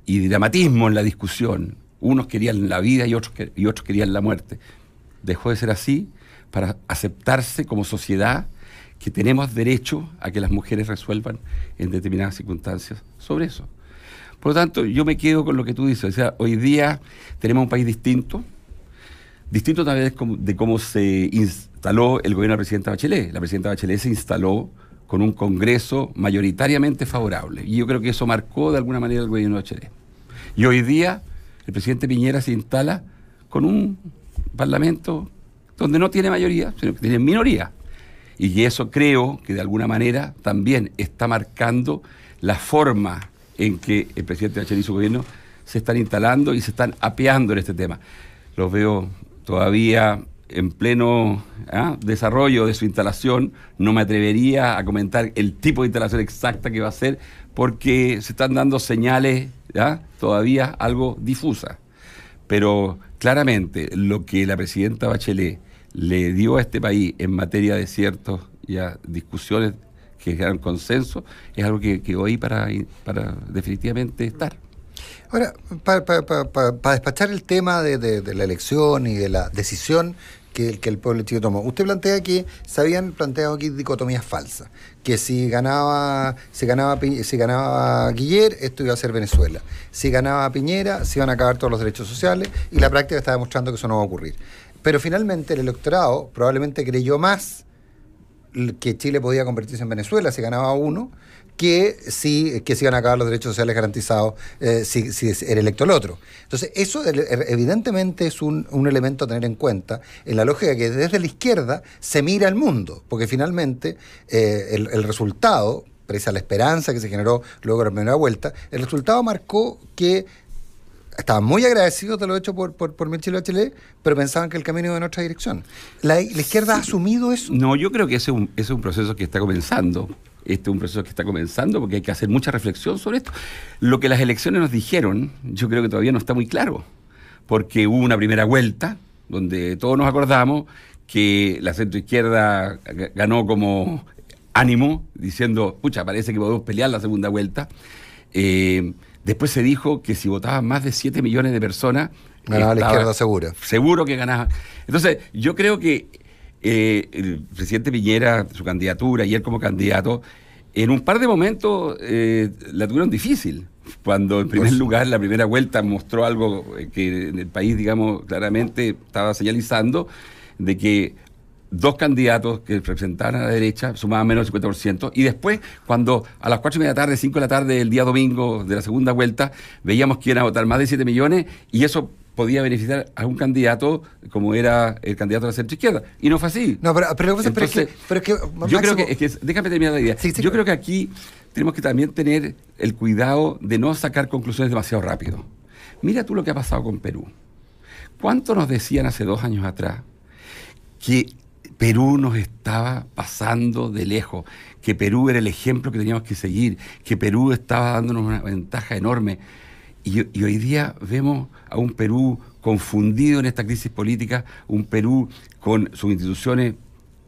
y dramatismo en la discusión, unos querían la vida y otros querían la muerte, dejó de ser así para aceptarse como sociedad que tenemos derecho a que las mujeres resuelvan en determinadas circunstancias sobre eso. Por lo tanto, yo me quedo con lo que tú dices. O sea, hoy día tenemos un país distinto tal vez de cómo se instaló el gobierno de la presidenta Bachelet. La presidenta Bachelet se instaló con un Congreso mayoritariamente favorable. Y yo creo que eso marcó de alguna manera el gobierno de Bachelet. Y hoy día el presidente Piñera se instala con un Parlamento donde no tiene mayoría, sino que tiene minoría. Y eso creo que de alguna manera también está marcando la forma en que el presidente Bachelet y su gobierno se están instalando y se están apeando en este tema. Los veo todavía en pleno desarrollo de su instalación. No me atrevería a comentar el tipo de instalación exacta que va a ser porque se están dando señales todavía algo difusas. Pero claramente lo que la presidenta Bachelet le dio a este país en materia de ciertas discusiones que generan consenso, es algo que hoy para definitivamente estar. Ahora, para despachar el tema de la elección y de la decisión que el pueblo chileno tomó, usted plantea que se habían planteado aquí dicotomías falsas, que si ganaba Guiller, esto iba a ser Venezuela, si ganaba Piñera, se iban a acabar todos los derechos sociales, y la práctica está demostrando que eso no va a ocurrir. Pero finalmente el electorado probablemente creyó más que Chile podía convertirse en Venezuela si ganaba uno, que se iban a acabar los derechos sociales garantizados si era electo el otro. Entonces, eso evidentemente es un elemento a tener en cuenta en la lógica que desde la izquierda se mira al mundo, porque finalmente el resultado, pese a la esperanza que se generó luego de la primera vuelta, el resultado marcó que estaban muy agradecidos de lo hecho por Michelle Bachelet, pero pensaban que el camino iba en otra dirección. ¿La izquierda ha asumido eso? No, yo creo que ese es un proceso que está comenzando. Este es un proceso que está comenzando porque hay que hacer mucha reflexión sobre esto. Lo que las elecciones nos dijeron, yo creo que todavía no está muy claro, porque hubo una primera vuelta donde todos nos acordamos que la centroizquierda ganó como ánimo, diciendo, pucha, parece que podemos pelear la segunda vuelta. Después se dijo que si votaban más de 7 millones de personas... Ganaba la izquierda segura. Seguro que ganaba. Entonces, yo creo que el presidente Piñera, su candidatura y él como candidato, en un par de momentos la tuvieron difícil. Cuando en primer lugar, la primera vuelta mostró algo que en el país, digamos, claramente estaba señalizando de que dos candidatos que representaban a la derecha sumaban menos del 50%, y después, cuando a las 4:30 de la tarde, 5 de la tarde del día domingo de la segunda vuelta, veíamos que iban a votar más de 7 millones, y eso podía beneficiar a un candidato como era el candidato de la centroizquierda. Y no fue así. No, pero es que yo creo que déjame terminar la idea. Sí, yo creo que aquí tenemos que también tener el cuidado de no sacar conclusiones demasiado rápido. Mira tú lo que ha pasado con Perú. ¿Cuánto nos decían hace 2 años atrás que Perú nos estaba pasando de lejos, que Perú era el ejemplo que teníamos que seguir, que Perú estaba dándonos una ventaja enorme? Y hoy día vemos a un Perú confundido en esta crisis política, un Perú con sus instituciones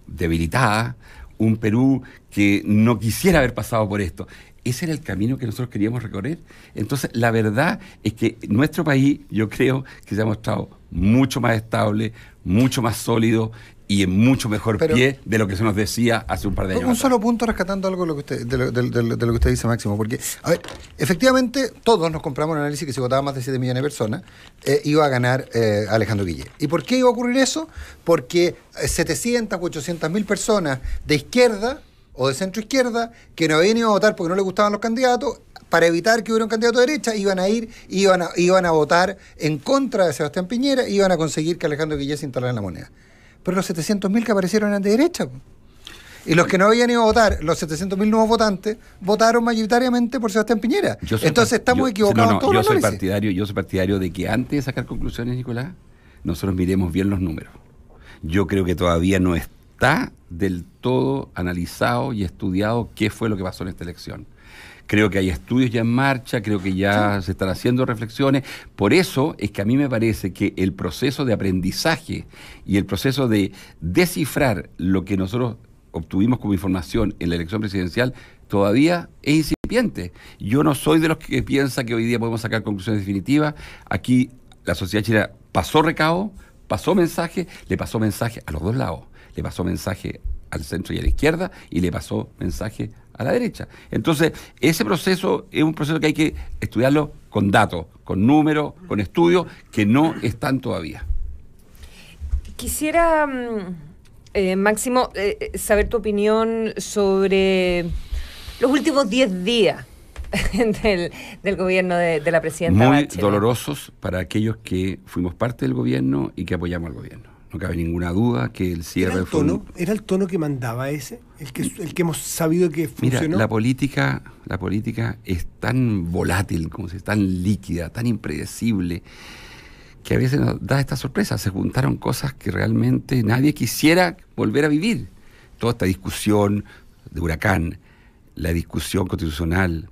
debilitadas, un Perú que no quisiera haber pasado por esto. Ese era el camino que nosotros queríamos recorrer. Entonces, la verdad es que nuestro país, yo creo que se ha mostrado mucho más estable, mucho más sólido y en mucho mejor pie de lo que se nos decía hace un par de años. Un solo punto rescatando algo de lo que usted dice, Máximo, porque, a ver, efectivamente, todos nos compramos un análisis que si votaban más de 7 millones de personas, iba a ganar Alejandro Guillé. ¿Y por qué iba a ocurrir eso? Porque 700 u 800 mil personas de izquierda o de centro izquierda que no habían ido a votar porque no les gustaban los candidatos, para evitar que hubiera un candidato de derecha, iban a votar en contra de Sebastián Piñera, iban a conseguir que Alejandro Guillé se instalara en la moneda. Pero los 700.000 que aparecieron eran de derecha. Y los que no habían ido a votar, los 700.000 nuevos votantes, votaron mayoritariamente por Sebastián Piñera. Entonces estamos equivocados en todo yo soy partidario de que antes de sacar conclusiones, Nicolás, nosotros miremos bien los números. Yo creo que todavía no está del todo analizado y estudiado qué fue lo que pasó en esta elección. Creo que hay estudios ya en marcha, creo que ya se están haciendo reflexiones. Por eso es que a mí me parece que el proceso de aprendizaje y el proceso de descifrar lo que nosotros obtuvimos como información en la elección presidencial todavía es incipiente. Yo no soy de los que piensa que hoy día podemos sacar conclusiones definitivas. Aquí la sociedad chilena pasó recado, pasó mensaje, le pasó mensaje a los dos lados. Le pasó mensaje al centro y a la izquierda y le pasó mensaje a la derecha. Entonces, ese proceso es un proceso que hay que estudiarlo con datos, con números, con estudios, que no están todavía. Quisiera, Máximo, saber tu opinión sobre los últimos 10 días del gobierno de la presidenta Bachelet. Muy dolorosos para aquellos que fuimos parte del gobierno y que apoyamos al gobierno. No cabe ninguna duda que el cierre ¿Era el tono que mandaba ese? ¿El que hemos sabido que funcionó? Mira, la política es tan volátil, tan líquida, tan impredecible, que a veces nos da esta sorpresa. Se juntaron cosas que realmente nadie quisiera volver a vivir. Toda esta discusión de Huracán, la discusión constitucional,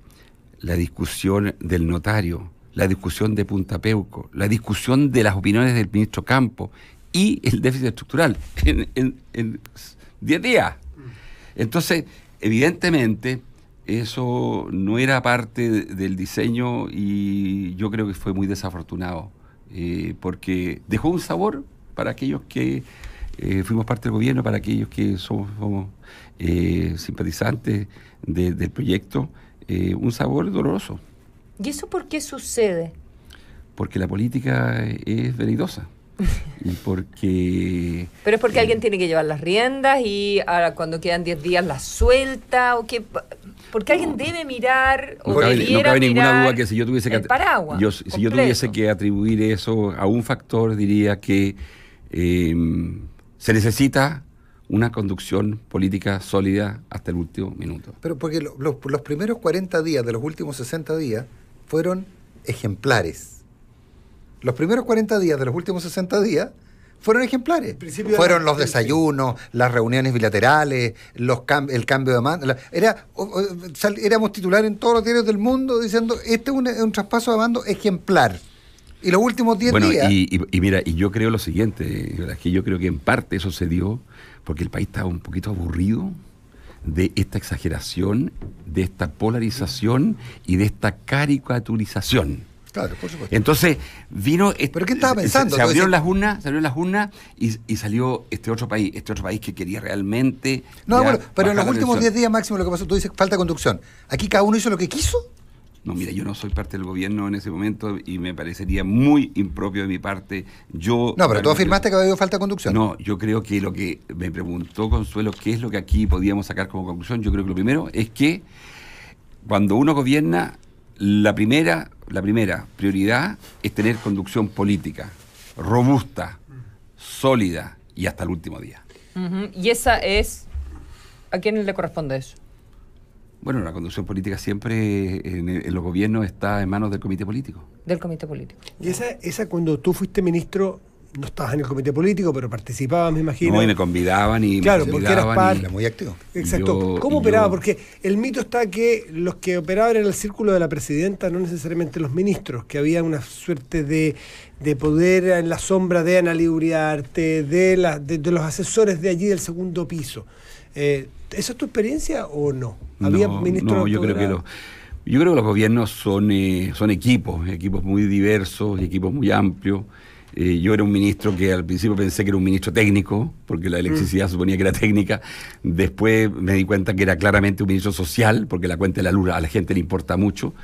la discusión del notario, la discusión de Punta Peuco, la discusión de las opiniones del ministro Campos, y el déficit estructural en 10 días. Entonces, evidentemente, eso no era parte del diseño y yo creo que fue muy desafortunado, porque dejó un sabor para aquellos que fuimos parte del gobierno, para aquellos que somos simpatizantes del proyecto, un sabor doloroso. ¿Y eso por qué sucede? Porque la política es venidosa. Y porque... ¿Pero es porque alguien tiene que llevar las riendas y ahora cuando quedan 10 días las suelta? ¿O qué? Porque alguien debe mirar o no cabe ninguna duda que si yo tuviese que si yo tuviese que atribuir eso a un factor, diría que se necesita una conducción política sólida hasta el último minuto. Pero porque los primeros 40 días de los últimos 60 días fueron ejemplares. Los primeros 40 días de los últimos 60 días fueron ejemplares. Fueron los desayunos, las reuniones bilaterales, el cambio de mando. Éramos titular en todos los diarios del mundo diciendo, este es un traspaso de mando ejemplar. Y los últimos 10 días... Y mira, y yo creo lo siguiente, es que yo creo que en parte eso se dio porque el país estaba un poquito aburrido de esta exageración, de esta polarización y de esta caricaturización. Claro, por supuesto. Entonces vino... ¿Pero qué estaba pensando? Se abrieron las urnas y salió este otro país que quería realmente... No, bueno, pero en los últimos 10 días máximo lo que pasó, tú dices falta de conducción. ¿Aquí cada uno hizo lo que quiso? No, mira, yo no soy parte del gobierno en ese momento y me parecería muy impropio de mi parte. No, pero tú afirmaste que había habido falta de conducción. No, yo creo que lo que me preguntó Consuelo, ¿qué es lo que aquí podíamos sacar como conclusión? Yo creo que lo primero es que cuando uno gobierna, la primera prioridad es tener conducción política, robusta, sólida y hasta el último día. Y esa es... ¿A quién le corresponde eso? Bueno, la conducción política siempre en los gobiernos está en manos del comité político. Del comité político. Y esa cuando tú fuiste ministro, no estabas en el comité político, pero participabas, me imagino. No, y me convidaban y claro, me porque eras parte. Era muy activo. Exacto. ¿Cómo operaba? Porque el mito está que los que operaban en el círculo de la presidenta, no necesariamente los ministros, que había una suerte de poder en la sombra de Ana Lí Uriarte, de los asesores de allí del segundo piso. ¿Esa es tu experiencia o no? ¿Había ministros? No, yo creo que los gobiernos son equipos muy diversos, equipos muy amplios. Yo era un ministro que al principio pensé que era un ministro técnico, porque la electricidad suponía que era técnica. Después me di cuenta que era claramente un ministro social, porque la cuenta de la luz a la gente le importa mucho.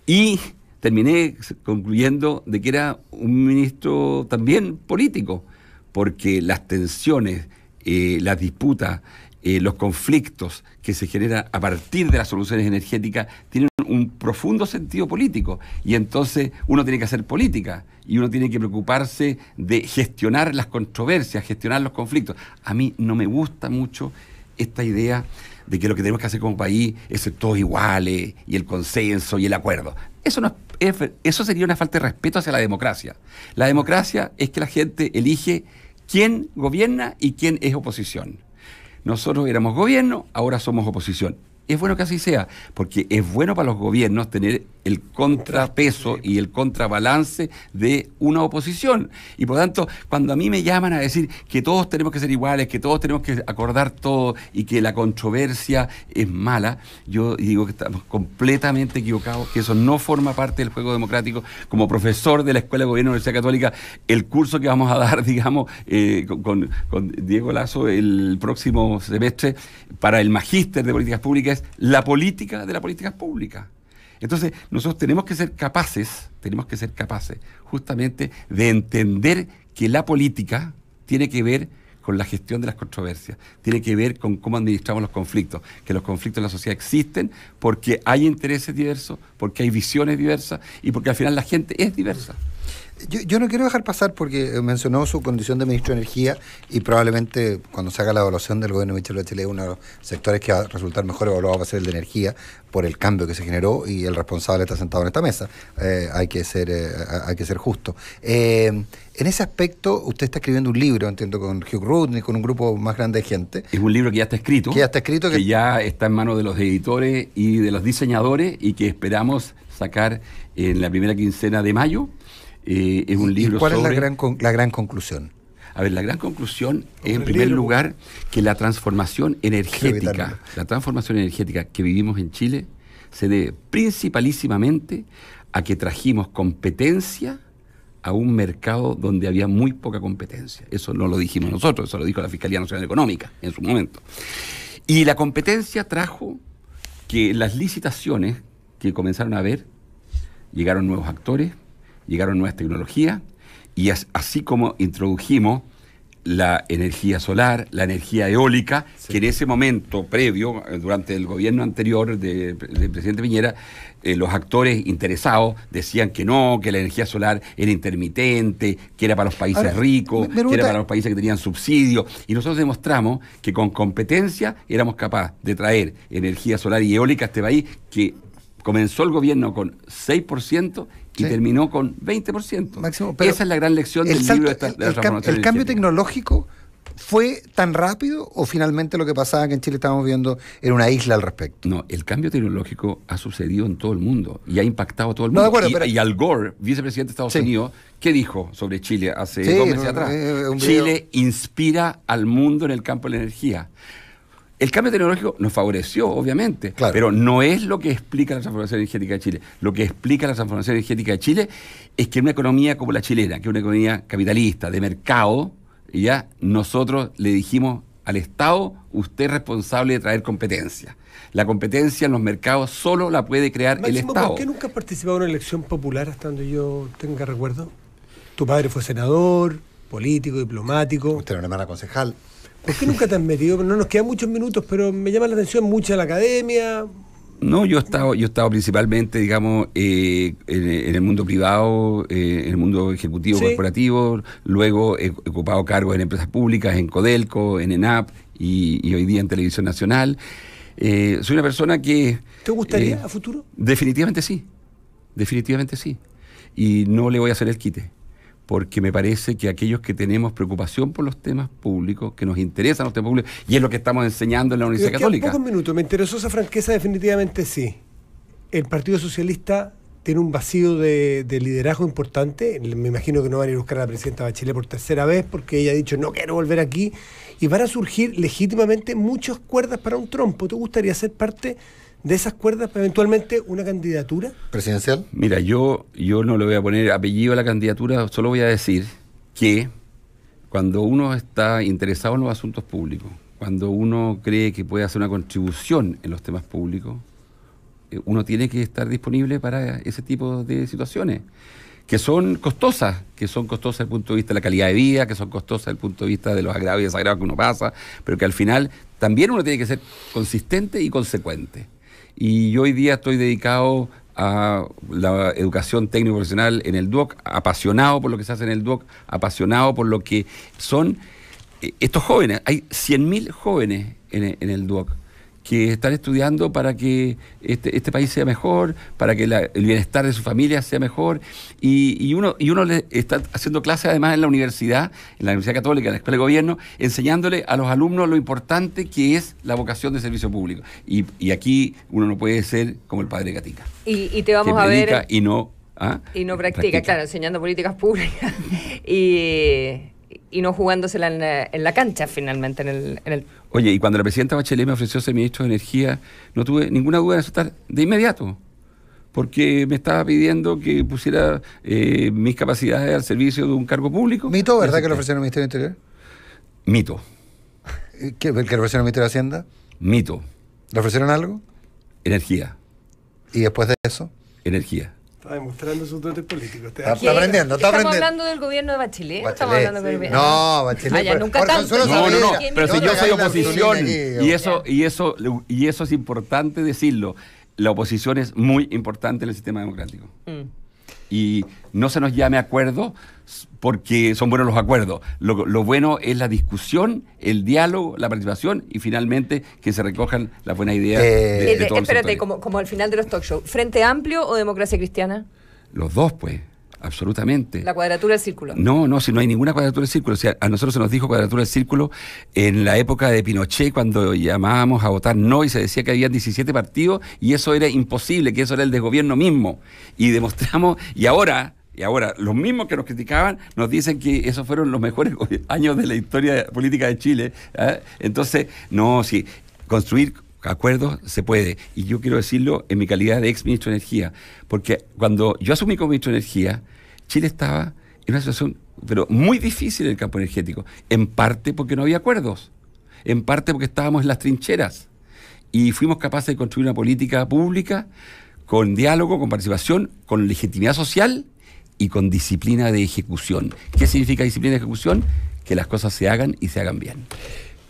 Y terminé concluyendo de que era un ministro también político, porque las tensiones, las disputas, los conflictos que se generan a partir de las soluciones energéticas tienen un profundo sentido político, y entonces uno tiene que hacer política y uno tiene que preocuparse de gestionar las controversias, gestionar los conflictos. A mí no me gusta mucho esta idea de que lo que tenemos que hacer como país es ser todos iguales y el consenso y el acuerdo. Eso sería una falta de respeto hacia la democracia. La democracia es que la gente elige quién gobierna y quién es oposición. Nosotros éramos gobierno, ahora somos oposición. Es bueno que así sea, porque es bueno para los gobiernos tener el contrapeso y el contrabalance de una oposición. Y por lo tanto, cuando a mí me llaman a decir que todos tenemos que ser iguales, que todos tenemos que acordar todo y que la controversia es mala, yo digo que estamos completamente equivocados, que eso no forma parte del juego democrático. Como profesor de la Escuela de Gobierno de la Universidad Católica, el curso que vamos a dar, digamos, con Diego Lazo el próximo semestre para el magíster de políticas públicas, la política de las políticas públicas. Entonces, nosotros tenemos que ser capaces justamente de entender que la política tiene que ver con la gestión de las controversias, tiene que ver con cómo administramos los conflictos, que los conflictos en la sociedad existen porque hay intereses diversos, porque hay visiones diversas y porque al final la gente es diversa. Yo no quiero dejar pasar, porque mencionó su condición de ministro de Energía, y probablemente cuando se haga la evaluación del gobierno de Michelle Bachelet, uno de los sectores que va a resultar mejor evaluado va a ser el de energía, por el cambio que se generó, y el responsable está sentado en esta mesa. Hay que ser justo. En ese aspecto, usted está escribiendo un libro, entiendo, con Hugh Root, con un grupo más grande de gente. Es un libro que ya está escrito. Que ya está en manos de los editores y de los diseñadores, y que esperamos sacar en la primera quincena de mayo. Es un libro. ¿Y cuál es la gran conclusión? A ver, la gran conclusión es, en primer lugar, que la transformación energética que vivimos en Chile se debe principalísimamente a que trajimos competencia a un mercado donde había muy poca competencia. Eso no lo dijimos nosotros, eso lo dijo la Fiscalía Nacional Económica en su momento. Y la competencia trajo que las licitaciones que comenzaron a haber, llegaron nuevos actores, llegaron nuevas tecnologías, y así como introdujimos la energía solar, la energía eólica, sí, que en ese momento previo, durante el gobierno anterior del presidente Piñera, los actores interesados decían que no, que la energía solar era intermitente, que era para los países ricos, que era para los países que tenían subsidios, y nosotros demostramos que con competencia éramos capaces de traer energía solar y eólica a este país, que comenzó el gobierno con 6% y terminó con 20%. Máximo, pero esa es la gran lección del libro de la transformación. ¿El cambio tecnológico fue tan rápido, o finalmente lo que pasaba que en Chile estábamos viendo era una isla al respecto? No, el cambio tecnológico ha sucedido en todo el mundo y ha impactado a todo el mundo. No, de acuerdo, y Al Gore, vicepresidente de Estados Unidos, ¿qué dijo sobre Chile hace 2 meses atrás? Chile inspira al mundo en el campo de la energía. El cambio tecnológico nos favoreció, obviamente, claro, pero no es lo que explica la transformación energética de Chile. Lo que explica la transformación energética de Chile es que una economía como la chilena, que es una economía capitalista, de mercado, ya nosotros le dijimos al Estado, usted es responsable de traer competencia. La competencia en los mercados solo la puede crear el Estado. ¿Por qué nunca has participado en una elección popular hasta donde yo tenga recuerdo? Tu padre fue senador, político, diplomático. Usted era una hermana concejal. ¿Por qué nunca te has metido? No nos quedan muchos minutos, pero me llama la atención mucho la academia. No, yo he estado principalmente, digamos, en el mundo privado, en el mundo ejecutivo, corporativo. Luego he ocupado cargos en empresas públicas, en Codelco, en ENAP y hoy día en Televisión Nacional. Soy una persona que... ¿Te gustaría a futuro? Definitivamente sí. Y no le voy a hacer el quite, porque me parece que aquellos que tenemos preocupación por los temas públicos, que nos interesan los temas públicos, y es lo que estamos enseñando en la Universidad Católica. Pocos minutos, me interesó esa franqueza, definitivamente sí. El Partido Socialista tiene un vacío de liderazgo importante. Me imagino que no van a ir a buscar a la presidenta Bachelet por tercera vez, porque ella ha dicho no quiero volver aquí, y van a surgir legítimamente muchas cuerdas para un trompo. ¿Te gustaría ser parte de esas cuerdas para eventualmente una candidatura presidencial? Mira, yo no le voy a poner apellido a la candidatura, solo voy a decir que cuando uno está interesado en los asuntos públicos, cuando uno cree que puede hacer una contribución en los temas públicos, uno tiene que estar disponible para ese tipo de situaciones, que son costosas desde el punto de vista de la calidad de vida, que son costosas desde el punto de vista de los agravios y desagravios que uno pasa, pero que al final también uno tiene que ser consistente y consecuente. Y yo hoy día estoy dedicado a la educación técnico profesional en el DUOC, apasionado por lo que se hace en el DUOC, apasionado por lo que son estos jóvenes. Hay 100.000 jóvenes en el DUOC que están estudiando para que este país sea mejor, para que el bienestar de su familia sea mejor, y uno le está haciendo clases además en la Universidad Católica, en la Escuela de Gobierno, enseñándole a los alumnos lo importante que es la vocación de servicio público. Y aquí uno no puede ser como el padre Gatica. Y te vamos a ver... Y no practica, claro, enseñando políticas públicas y no jugándosela en la cancha finalmente en el... Oye, y cuando la presidenta Bachelet me ofreció ser ministro de Energía, no tuve ninguna duda de aceptar de inmediato, porque me estaba pidiendo que pusiera mis capacidades al servicio de un cargo público. ¿Mito, verdad que le ofrecieron al Ministerio del Interior? Mito. ¿Que le ofrecieron al Ministerio de Hacienda? Mito. ¿Le ofrecieron algo? Energía. ¿Y después de eso? Energía. Está demostrando sus dotes políticos. Está aprendiendo. ¿Estamos hablando del gobierno de Bachelet? ¿Estamos hablando del gobierno? No, Bachelet. Nunca tanto. No. Pero si yo soy oposición, y eso es importante decirlo, la oposición es muy importante en el sistema democrático. Y no se nos llame acuerdo porque son buenos los acuerdos. Lo bueno es la discusión, el diálogo, la participación y finalmente que se recojan las buenas ideas de todos. Espérate, como al final de los talk shows, ¿Frente Amplio o Democracia Cristiana? Los dos, pues. Absolutamente. ¿La cuadratura del círculo? No, si no hay ninguna cuadratura del círculo. O sea, a nosotros se nos dijo cuadratura del círculo en la época de Pinochet, cuando llamábamos a votar no y se decía que había 17 partidos y eso era imposible, que eso era el desgobierno mismo. Y demostramos, y ahora los mismos que nos criticaban nos dicen que esos fueron los mejores años de la historia política de Chile. Entonces, sí, construir acuerdos se puede, y yo quiero decirlo en mi calidad de ex ministro de Energía, porque cuando yo asumí como ministro de Energía, Chile estaba en una situación pero muy difícil en el campo energético, en parte porque no había acuerdos, en parte porque estábamos en las trincheras, y fuimos capaces de construir una política pública con diálogo, con participación, con legitimidad social y con disciplina de ejecución. ¿Qué significa disciplina de ejecución? Que las cosas se hagan y se hagan bien.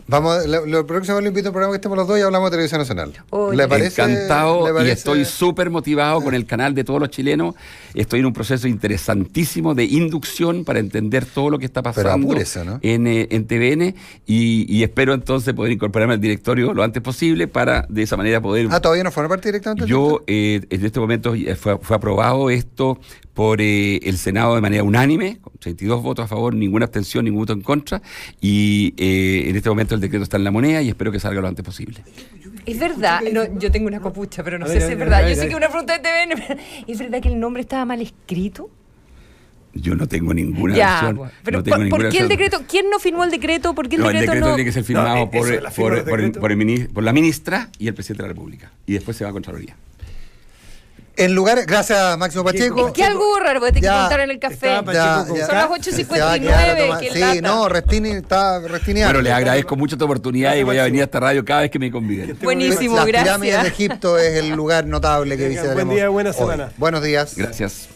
Vamos, lo próximo lo invito a un programa que estemos los dos y hablamos de Televisión Nacional. ¿Le parece? Encantado, y estoy súper motivado con el canal de todos los chilenos. Estoy en un proceso interesantísimo de inducción para entender todo lo que está pasando en TVN y espero entonces poder incorporarme al directorio lo antes posible para de esa manera poder... ¿Todavía no forma parte directamente? Yo en este momento fue aprobado esto por el Senado de manera unánime, con 32 votos a favor, ninguna abstención, ningún voto en contra, y en este momento el decreto está en la moneda y espero que salga lo antes posible. Es verdad, yo tengo una copucha, pero no sé si es verdad. Yo sé que una fruta de TVN, ¿es verdad que el nombre estaba mal escrito? Yo no tengo ninguna versión. Pero ¿por qué el decreto? ¿Quién no firmó el decreto? ¿Por qué el decreto no? El decreto tiene que ser firmado por la ministra y el presidente de la República, y después se va a Contraloría. En lugar, gracias Máximo Pacheco. Es que algo raro, porque te que contar en el café. Son las 8:59. Sí, no, Restini está restineando. Bueno, les agradezco mucho tu oportunidad y voy a venir a esta radio cada vez que me conviden. Buenísimo, gracias. Las pirámides de Egipto es el lugar notable que visitaremos. Buen día, buena semana. Buenos días. Gracias.